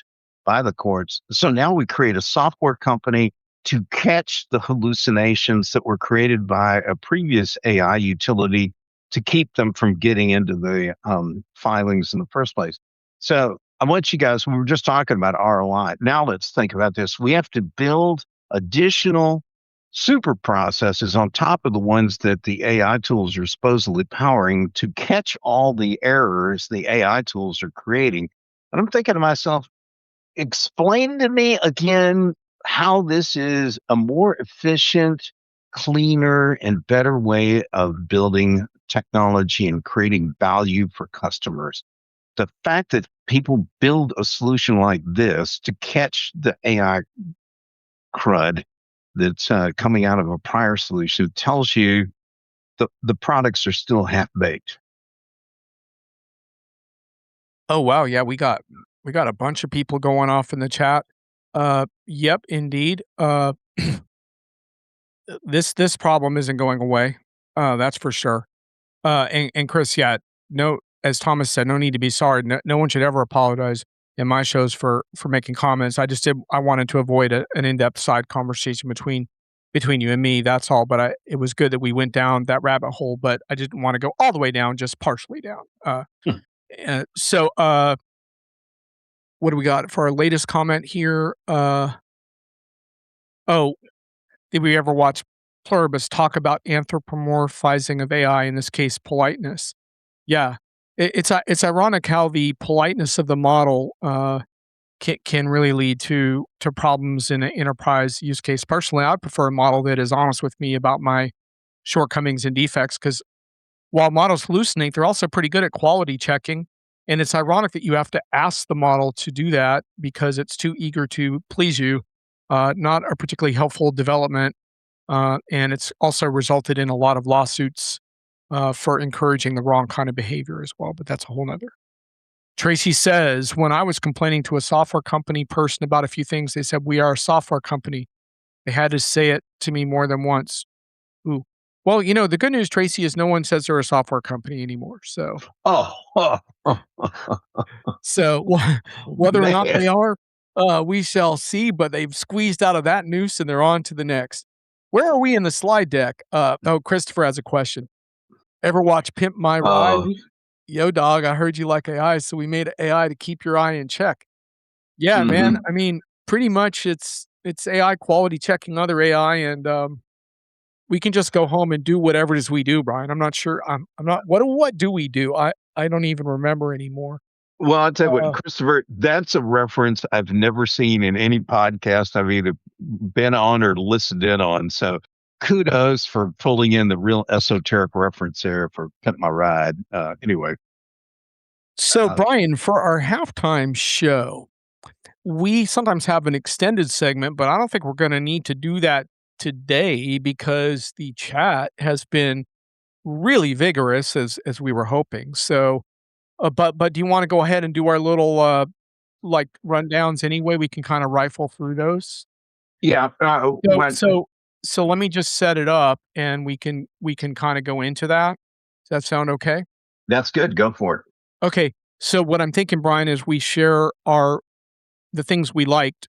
by the courts. So now we create a software company to catch the hallucinations that were created by a previous AI utility to keep them from getting into the filings in the first place. So I want you guys, we were just talking about ROI. Now let's think about this. We have to build additional super processes on top of the ones that the AI tools are supposedly powering to catch all the errors the AI tools are creating. And I'm thinking to myself, explain to me again how this is a more efficient, cleaner, and better way of building technology and creating value for customers. The fact that people build a solution like this to catch the AI crud that's coming out of a prior solution tells you the products are still half baked. Oh, wow, yeah, we got a bunch of people going off in the chat. Yep, indeed. This problem isn't going away, that's for sure. And Chris, yeah, no, as Thomas said, no need to be sorry. No one should ever apologize in my shows for making comments. I wanted to avoid an in-depth side conversation between you and me, that's all, but it was good that we went down that rabbit hole, but I didn't wanna go all the way down, just partially down. What do we got for our latest comment here? Oh, did we ever watch Pluribus talk about anthropomorphizing of AI, in this case, politeness? Yeah. It's ironic how the politeness of the model, can really lead to problems in an enterprise use case. Personally, I prefer a model that is honest with me about my shortcomings and defects, because while models hallucinate, they're also pretty good at quality checking, and it's ironic that you have to ask the model to do that because it's too eager to please you, not a particularly helpful development, and it's also resulted in a lot of lawsuits, for encouraging the wrong kind of behavior as well, but that's a whole nother. Tracy says, when I was complaining to a software company person about a few things, they said, "We are a software company." They had to say it to me more than once. Ooh. Well, the good news, Tracy, is no one says they're a software company anymore. So, Oh, oh, so whether or not man. they are, we shall see. But they've squeezed out of that noose and they're on to the next. Where are we in the slide deck? Oh, Christopher has a question. Ever watch Pimp My Ride? Oh, Yo, dog, I heard you like AI, so we made AI to keep your eye in check. Yeah, man. mhm. I mean, pretty much it's AI quality checking other AI, and we can just go home and do whatever it is we do, Brian. I'm not sure. I'm not. What do we do? I don't even remember anymore. Well, I'll tell you what, Uh, Christopher, that's a reference I've never seen in any podcast I've either been on or listened in on. So kudos for pulling in the real esoteric reference there for Pimp My Ride. Anyway, so, uh, Brian, for our halftime show, we sometimes have an extended segment, but I don't think we're going to need to do that today because the chat has been really vigorous as we were hoping. So, but do you want to go ahead and do our little like rundowns anyway? We can kind of rifle through those. yeah, So what, so so let me just set it up and we can kinda go into that. Does that sound okay? that's good. Go for it. Okay. So what I'm thinking, Brian, is we share the things we liked,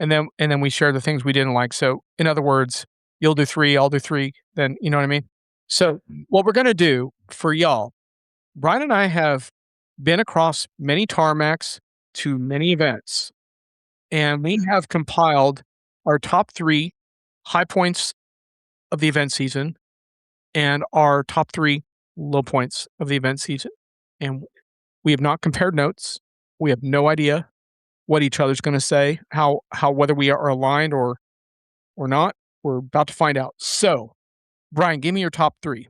and then we share the things we didn't like. So in other words, you'll do 3, I'll do 3, then you know what I mean? So what we're gonna do for y'all, Brian and I have been across many tarmacs to many events, and we have compiled our top 3 high points of the event season and our top 3 low points of the event season. And we have not compared notes. We have no idea what each other's gonna say, how whether we are aligned or not. We're about to find out. So, Brian, give me your top 3.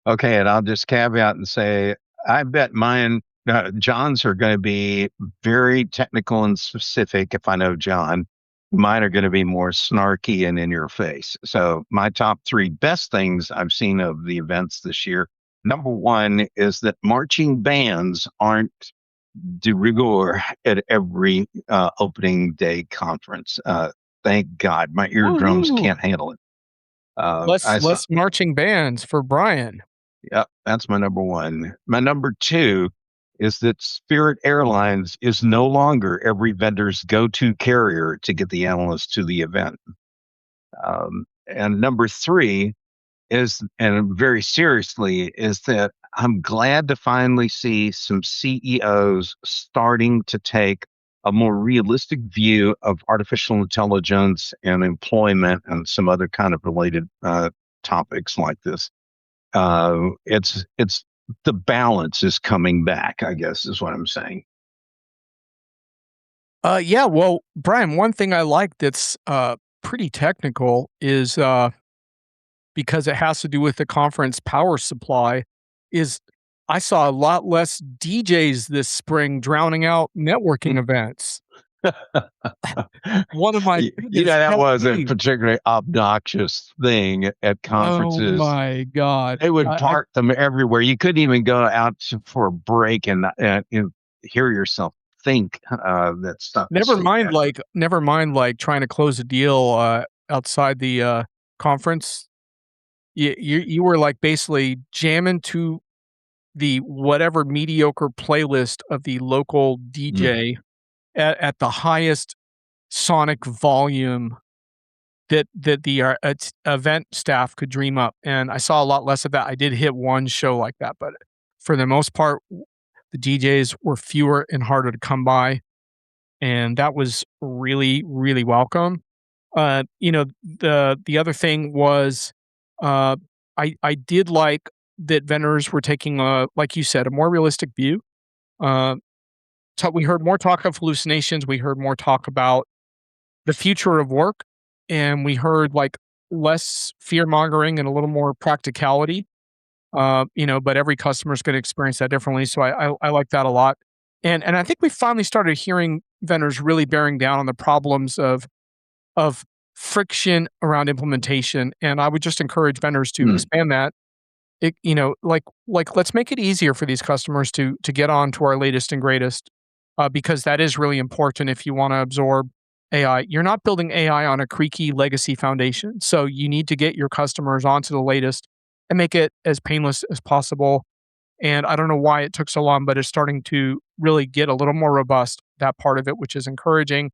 Okay, and I'll just caveat and say, I bet mine, John's are going to be very technical and specific if I know John. Mine are going to be more snarky and in your face. So, my top three best things I've seen of the events this year. Number one is that marching bands aren't de rigueur at every opening day conference. Thank God. My eardrums Woohoo! can't handle it. Less I saw, less marching bands for Brian. yeah, that's my number one. My number two is that Spirit Airlines is no longer every vendor's go to carrier to get the analysts to the event. And number three is, and very seriously, is that I'm glad to finally see some CEOs starting to take a more realistic view of artificial intelligence and employment and some other kind of related topics like this. It's the balance is coming back, I guess, is what I'm saying. Yeah, well, Brian, one thing I like that's, pretty technical is, because it has to do with the conference power supply, is I saw a lot less DJs this spring drowning out networking events. One of my biggest That pet was a peeves. particularly obnoxious thing at Oh conferences. my god. They would I park them everywhere. You couldn't even go out for a break and hear yourself think. That stuff is never so mind, bad. trying to close a deal, outside the, conference. You were, like, basically jamming to the whatever mediocre playlist of the local Mm. DJ at the highest sonic volume that the, event staff could dream up, and I saw a lot less of that. I did hit one show like that, but for the most part, the DJs were fewer and harder to come by, and that was really, really welcome. The other thing was, uh, I did like that vendors were taking a, like you said, a more realistic view. Uh, we heard more talk of hallucinations. We heard more talk about the future of work, and we heard like less fear mongering and a little more practicality. But every customer is going to experience that differently. So I like that a lot. And I think we finally started hearing vendors really bearing down on the problems of friction around implementation. And I would just encourage vendors to Mm. expand that. Let's make it easier for these customers to get on to our latest and greatest, because that is really important if you want to absorb AI. You're not building AI on a creaky legacy foundation, so you need to get your customers onto the latest and make it as painless as possible. And I don't know why it took so long, but it's starting to really get a little more robust, that part of it, which is encouraging.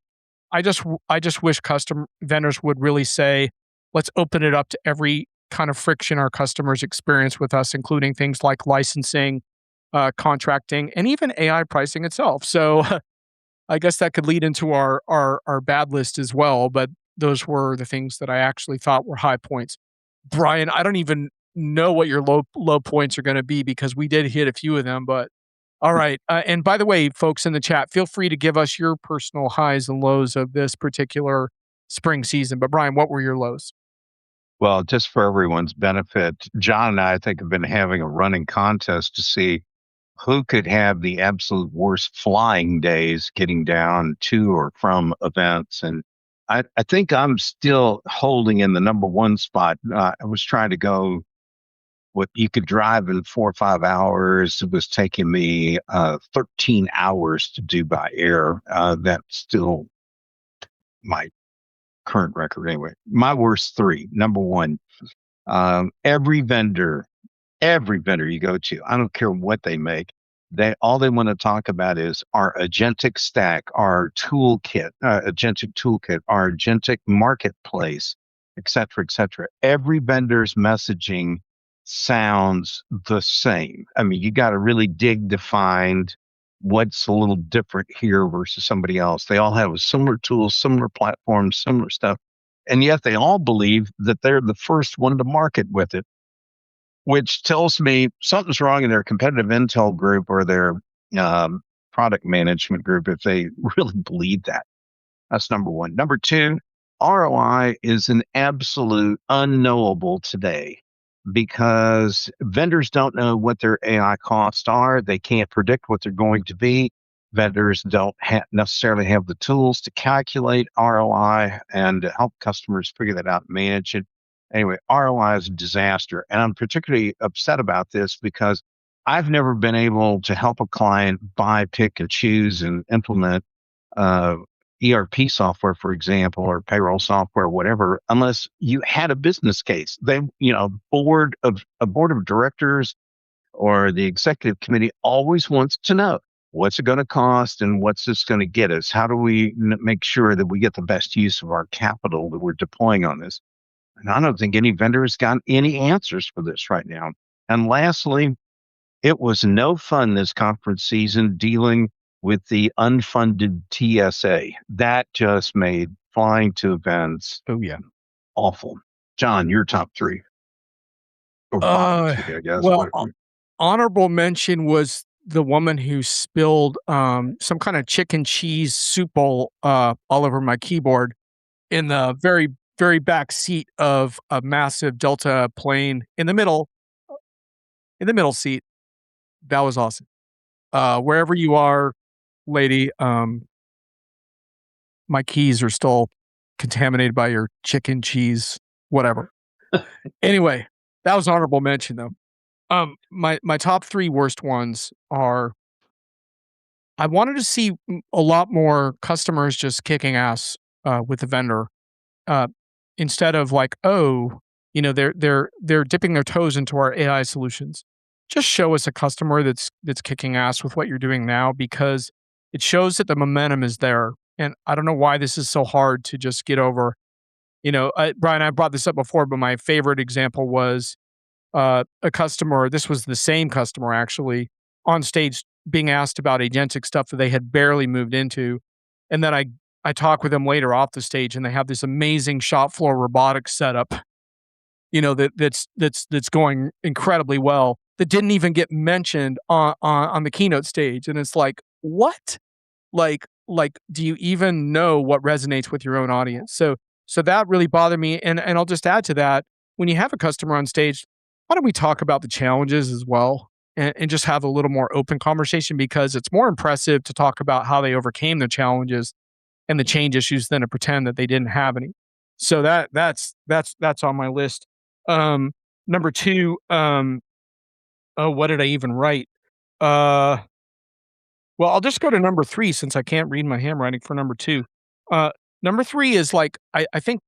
I just wish custom vendors would really say, "Let's open it up to every kind of friction our customers experience with us, including things like licensing, contracting, and even AI pricing itself." So, I guess that could lead into our bad list as well, but those were the things that I actually thought were high points. Brian, I don't even know what your low points are gonna be because we did hit a few of them, but all right. And by the way, folks in the chat, feel free to give us your personal highs and lows of this particular spring season. But Brian, what were your lows? Well, just for everyone's benefit, John and I think have been having a running contest to see who could have the absolute worst flying days getting down to or from events. And I think I'm still holding in the number one spot. I was trying to go what you could drive in 4 or 5 hours. It was taking me 13 hours to do by air. That's still my current record anyway. My worst three. Number one, every vendor, every vendor you go to, I don't care what they make, they all they want to talk about is our agentic stack, our toolkit, agentic toolkit, our agentic marketplace, et cetera, et cetera. Every vendor's messaging sounds the same. I mean, you got to really dig to find what's a little different here versus somebody else. They all have a similar tools, similar platforms, similar stuff. And yet they all believe that they're the first one to market with it, which tells me something's wrong in their competitive intel group or their um, product management group if they really believe that. That's number one. Number two, ROI is an absolute unknowable today because vendors don't know what their AI costs are. They can't predict what they're going to be. vendors don't necessarily have the tools to calculate ROI and to help customers figure that out and manage it. Anyway, ROI is a disaster. And I'm particularly upset about this because I've never been able to help a client buy, pick, and choose and implement uh, ERP software, for example, or payroll software, whatever, unless you had a business case. They, a board of directors or the executive committee always wants to know what's it going to cost and what's this going to get us? How do we make sure that we get the best use of our capital that we're deploying on this? And I don't think any vendor has got any answers for this right now. And lastly, it was no fun this conference season dealing with the unfunded TSA. That just made flying to events Oh yeah. awful. John, your top three or bottom Uh, three, I guess. well, honorable mention was the woman who spilled some kind of chicken cheese soup bowl all over my keyboard in the very back seat of a massive Delta plane in the middle seat. That was awesome. Wherever you are, lady, my keys are still contaminated by your chicken cheese, whatever. Anyway, that was honorable mention though. My top 3 worst ones are I wanted to see a lot more customers just kicking ass, with the vendor, uh, instead of like, "Oh, they're dipping their toes into our AI solutions." Just show us a customer that's kicking ass with what you're doing now because it shows that the momentum is there, and I don't know why this is so hard to just get over. Brian, I brought this up before, but my favorite example was a customer, this was the same customer actually, on stage being asked about agentic stuff that they had barely moved into. And then I talk with them later off the stage and they have this amazing shop floor robotics setup, that's going incredibly well that didn't even get mentioned on the keynote stage. And it's like, what? Like, do you even know what resonates with your own audience? So that really bothered me. And I'll just add to that, when you have a customer on stage, why don't we talk about the challenges as well and just have a little more open conversation because it's more impressive to talk about how they overcame the challenges and the change issues than to pretend that they didn't have any. So that's on my list. Um, Number two, oh, what did I even write? Uh, well, I'll just go to number 3 since I can't read my handwriting for number 2. Uh, Number 3 is like I think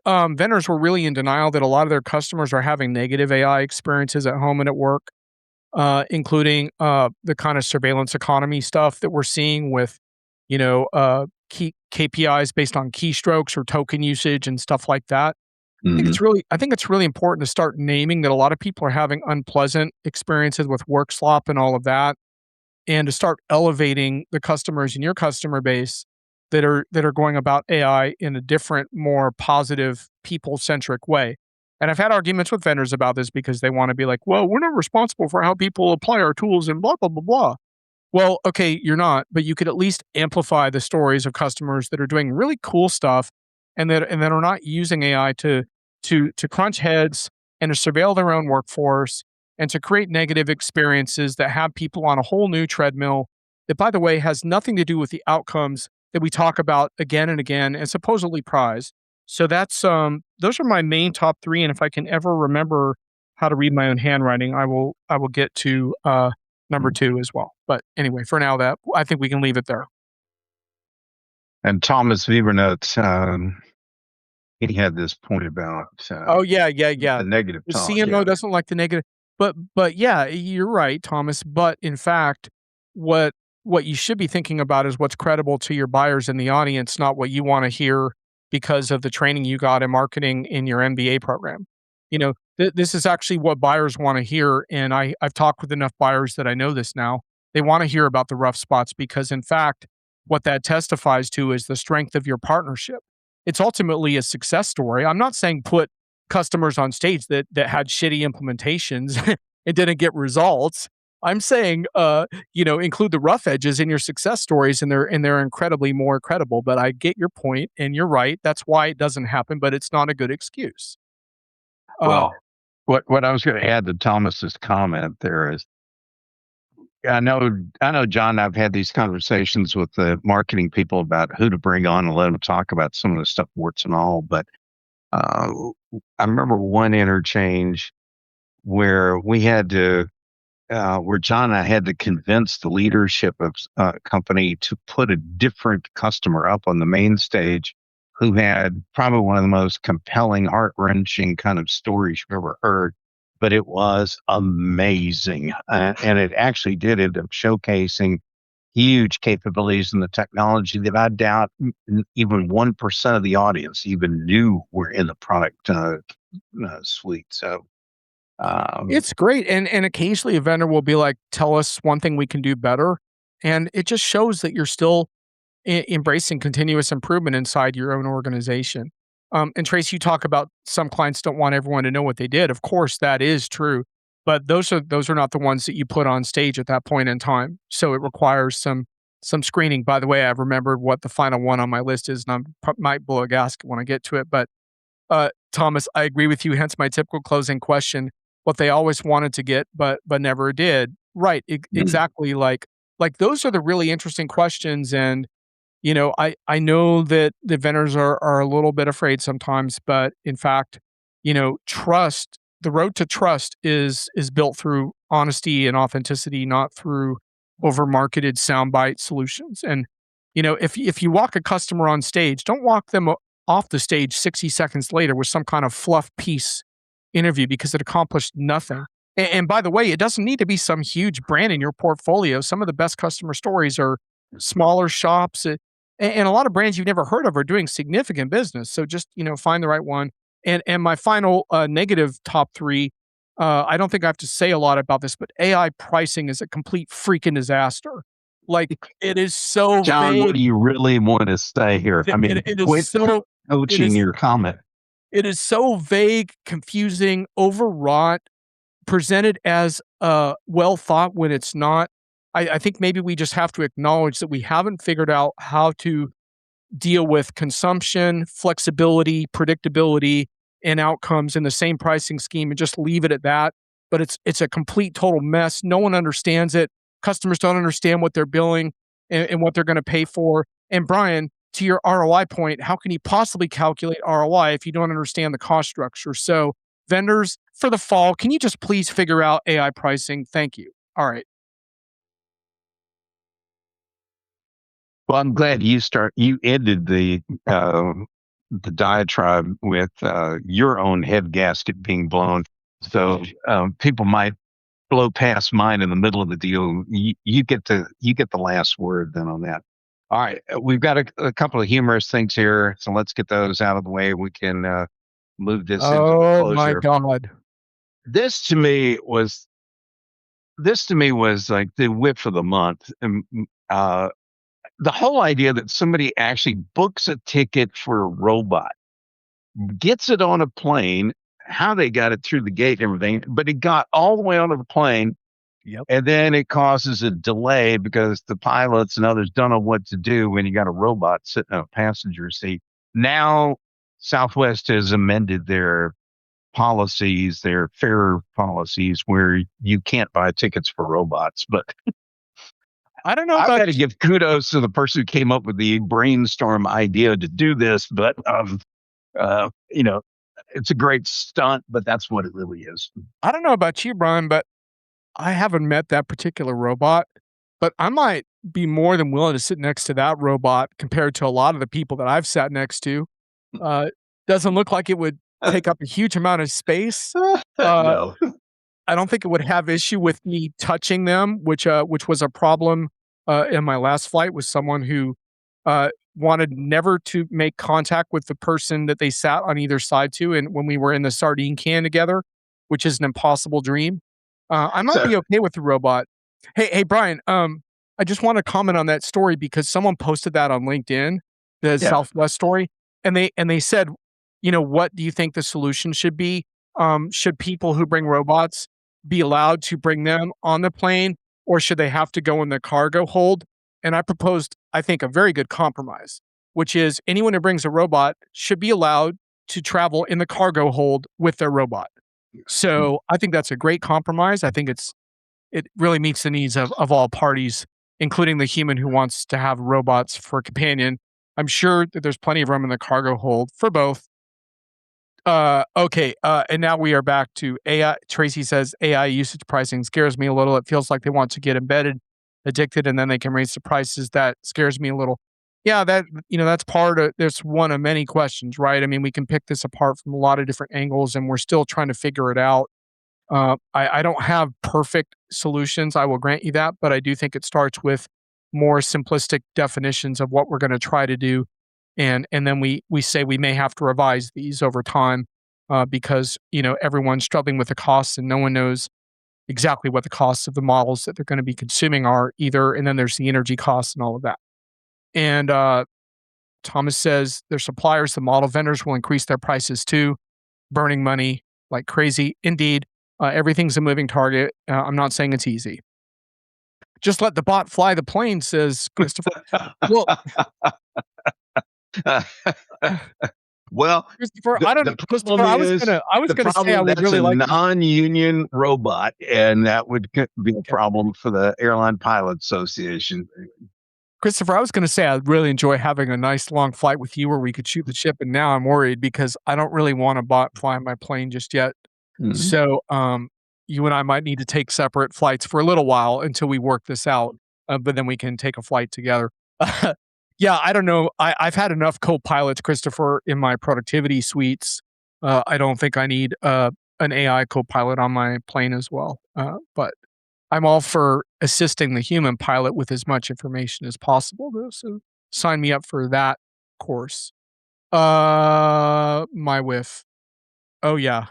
vendors were really in denial that a lot of their customers are having negative AI experiences at home and at work, including the kind of surveillance economy stuff that we're seeing with, key KPIs based on keystrokes or token usage and stuff like that. Mhm. I think it's really important to start naming that a lot of people are having unpleasant experiences with work slop and all of that and to start elevating the customers in your customer base that are going about AI in a different, more positive, people-centric way. And I've had arguments with vendors about this because they want to be like, "Well, we're not responsible for how people apply our tools and blah blah blah blah." Well, okay, you're not, but you could at least amplify the stories of customers that are doing really cool stuff and that are not using AI to crunch heads and to surveil their own workforce and to create negative experiences that have people on a whole new treadmill that, by the way, has nothing to do with the outcomes that we talk about again and again and supposedly prize. So that's those are my main top 3, and if I can ever remember how to read my own handwriting, I will get to number 2 as well. But anyway, for now, that I think we can leave it there. And Thomas Vivernote, he had this point about Oh, yeah, yeah, yeah. the negative The talk. CMO Yeah. doesn't like the negative, but yeah, you're right, Thomas. But in fact, what what you should be thinking about is what's credible to your buyers in the audience, not what you want to hear because of the training you got in marketing in your MBA program. This is actually what buyers want to hear, and I've talked with enough buyers that I know this now. They want to hear about the rough spots because, in fact, what that testifies to is the strength of your partnership. It's ultimately a success story. I'm not saying put customers on stage that had shitty implementations and didn't get results. I'm saying, include the rough edges in your success stories, and they're incredibly more credible. But I get your point, and you're right. That's why it doesn't happen, but it's not a good excuse. Uh, Well, what I was going to add to Thomas's comment there is I know, John. I've had these conversations with the marketing people about who to bring on and let them talk about some of the stuff, warts and all. But uh, I remember one interchange where where John and I had to convince the leadership of company to put a different customer up on the main stage who had probably one of the most compelling, heart wrenching kind of stories you've ever heard. But it was amazing. And it actually did end up showcasing huge capabilities in the technology that I doubt even 1% of the audience even knew were in the product suite. So, um, It's great, and occasionally a vendor will be like, "Tell us one thing we can do better," and it just shows that you're still embracing continuous improvement inside your own organization. And Trace, you talk about some clients don't want everyone to know what they did. Of course, that is true, but those are not the ones that you put on stage at that point in time. So it requires some screening. By the way, I've remembered what the final one on my list is, and I might blow a gasket when I get to it. But Thomas, I agree with you. Hence my typical closing question: what they always wanted to get, but never did. Right? Exactly. Like those are the really interesting questions, and I know that the vendors are a little bit afraid sometimes, but in fact, trust the road to trust is built through honesty and authenticity, not through over marketed soundbite solutions. And if you walk a customer on stage, don't walk them off the stage 60 seconds later with some kind of fluff piece interview because it accomplished nothing. And by the way, it doesn't need to be some huge brand in your portfolio. Some of the best customer stories are smaller shops, and a lot of brands you've never heard of are doing significant business. So just find the right one. And my final negative top three. I don't think I have to say a lot about this, but AI pricing is a complete freaking disaster. Like it is so John, what vague. do you really want to say here? I mean, It is quit so it coaching is your comment. it is so vague, confusing, overwrought, presented as well thought when it's not. I think maybe we just have to acknowledge that we haven't figured out how to deal with consumption, flexibility, predictability, and outcomes in the same pricing scheme and just leave it at that. But it's a complete total mess. No one understands it. Customers don't understand what they're billing and what they're going to pay for. And Brian, to your ROI point, how can you possibly calculate ROI if you don't understand the cost structure? So vendors for the fall, can you just please figure out AI pricing? Thank you. All right. Well, I'm glad you ended the diatribe with your own head gasket being blown. So people might blow past mine in the middle of the deal. You get the last word then on that. All right, we've got a couple of humorous things here, so let's get those out of the way. We can move this into the Oh my closure. God. This to me was this to me was like the whip of the month. And the whole idea that somebody actually books a ticket for a robot, gets it on a plane, how they got it through the gate and everything, but it got all the way onto the plane, Yep. and then it causes a delay because the pilots and others don't know what to do when you got a robot sitting in a passenger seat. Now, Southwest has amended their policies, their fare policies, where you can't buy tickets for robots. But I don't know I've about got to give kudos to the person who came up with the brainstorm idea to do this. But uh, you know, it's a great stunt, but that's what it really is. I don't know about you, Brian, but I haven't met that particular robot, but I might be more than willing to sit next to that robot compared to a lot of the people that I've sat next to. Uh, doesn't look like it would take up a huge amount of space. Uh, No. I don't think it would have issue with me touching them, which was a problem in my last flight with someone who wanted never to make contact with the person that they sat on either side to, and when we were in the sardine can together, which is an impossible dream. I might So be okay with the robot. Hey, Brian. I just want to comment on that story because someone posted that on LinkedIn, the yeah, Southwest story, and they said, what do you think the solution should be? Should people who bring robots be allowed to bring them on the plane, or should they have to go in the cargo hold? And I proposed, I think, a very good compromise, which is anyone who brings a robot should be allowed to travel in the cargo hold with their robot. So I think that's a great compromise. I think it's it really meets the needs of all parties, including the human who wants to have robots for a companion. I'm sure that there's plenty of room in the cargo hold for both. Okay, and now we are back to AI. Tracy says AI usage pricing scares me a little. It feels like they want to get embedded, addicted, and then they can raise the prices. That scares me a little. Yeah, that's part of there's one of many questions, right? I mean, we can pick this apart from a lot of different angles, and we're still trying to figure it out. I don't have perfect solutions. I will grant you that, but I do think it starts with more simplistic definitions of what we're going to try to do, and then we say we may have to revise these over time because everyone's struggling with the costs and no one knows exactly what the costs of the models that they're going to be consuming are either, and then there's the energy costs and all of that. And Thomas says their suppliers, the model vendors, will increase their prices too, burning money like crazy. Indeed, everything's a moving target. I'm not saying it's easy. Just let the bot fly the plane, says Christopher. Well, Well, Christopher, the I don't. the Christopher, problem is I was the gonna say I problem would that's really a like. non-union robot, and that would be a Okay. problem for the Airline Pilot Association. Christopher, I was going to say I'd really enjoy having a nice long flight with you where we could shoot the ship, and now I'm worried because I don't really want a bot flying my plane just yet. Mhm. So, you and I might need to take separate flights for a little while until we work this out, but then we can take a flight together. Yeah, I don't know. I've had enough co-pilots, Christopher, in my productivity suites. I don't think I need an AI co-pilot on my plane as well. But I'm all for assisting the human pilot with as much information as possible, though. So sign me up for that course. My whiff. Oh yeah.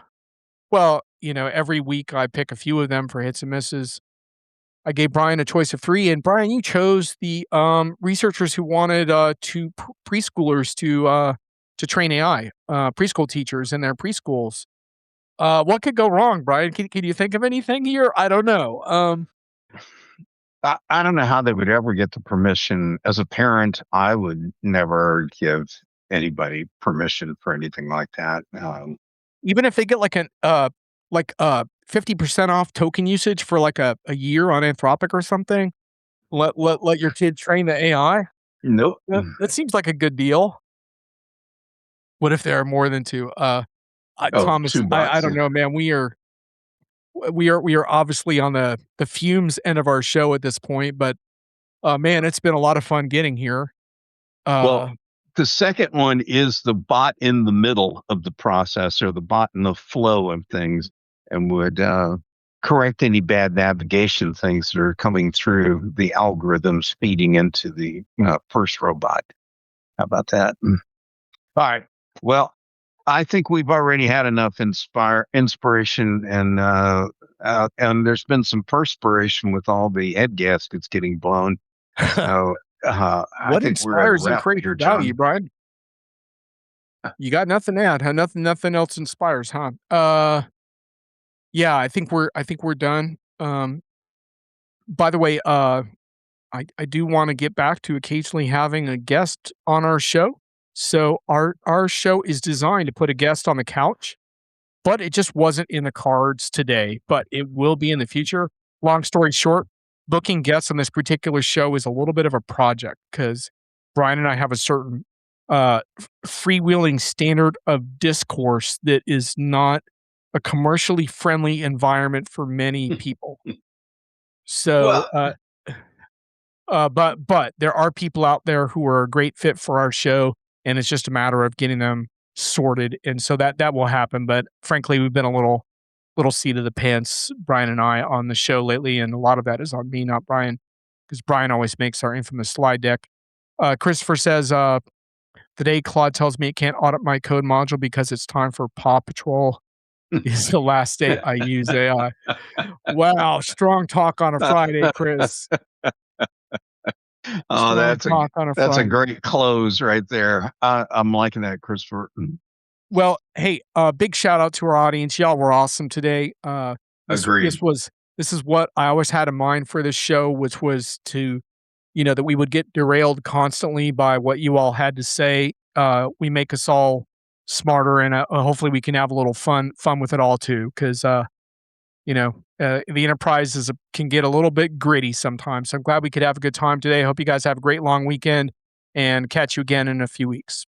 Well, every week I pick a few of them for hits and misses. I gave Brian a choice of 3, and Brian, you chose the, researchers who wanted, to preschoolers to train AI, preschool teachers in their preschools. What could go wrong, Brian? Can you think of anything here? I don't know. I don't know how they would ever get the permission. As a parent, I would never give anybody permission for anything like that. Even if they get like 50% off token usage for like a year on Anthropic or something, let your kid train the AI. Nope. That seems like a good deal. What if there are more than 2? Oh, Thomas, I $2. don't know, man. We are obviously on the fumes end of our show at this point, but, man, it's been a lot of fun getting here. Well, Uh, the second one is the bot in the middle of the process, or the bot in the flow of things, and would correct any bad navigation things that are coming through the algorithms feeding into the first robot. How about that? All right. Well, I think we've already had enough inspiration, and there's been some perspiration with all the head gaskets getting blown. So I what think we're at a inspires and wrap creates here, value, John. Brian? You got nothing to add, huh? Nothing else inspires, huh? Yeah, I think we're done. By the way, I do wanna get back to occasionally having a guest on our show. So our show is designed to put a guest on the couch, but it just wasn't in the cards today, but it will be in the future. Long story short, booking guests on this particular show is a little bit of a project because Brian and I have a certain freewheeling standard of discourse that is not a commercially friendly environment for many people. So, Well, but there are people out there who are a great fit for our show, and it's just a matter of getting them sorted, and so that will happen. But frankly, we've been a little seat of the pants, Brian and I, on the show lately, and a lot of that is on me, not Brian, because Brian always makes our infamous slide deck. Christopher says, "The day Claude tells me it can't audit my code module because it's time for Paw Patrol is the last day I use AI." Wow, strong talk on a Friday, Chris. oh, Strong talk on a that's a Friday. great close right there. I'm liking that, Christopher. Well, hey, big shout out to our audience. Y'all were awesome today. This Agreed. this was this is what I always had in mind for this show, which was to, that we would get derailed constantly by what you all had to say. We make us all smarter, and hopefully we can have a little fun with it all too. Because you know, The enterprise can get a little bit gritty sometimes. So I'm glad we could have a good time today. I hope you guys have a great long weekend and catch you again in a few weeks.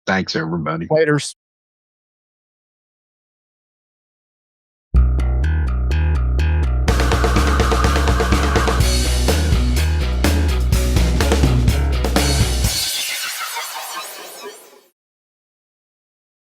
Thanks, everybody. Later.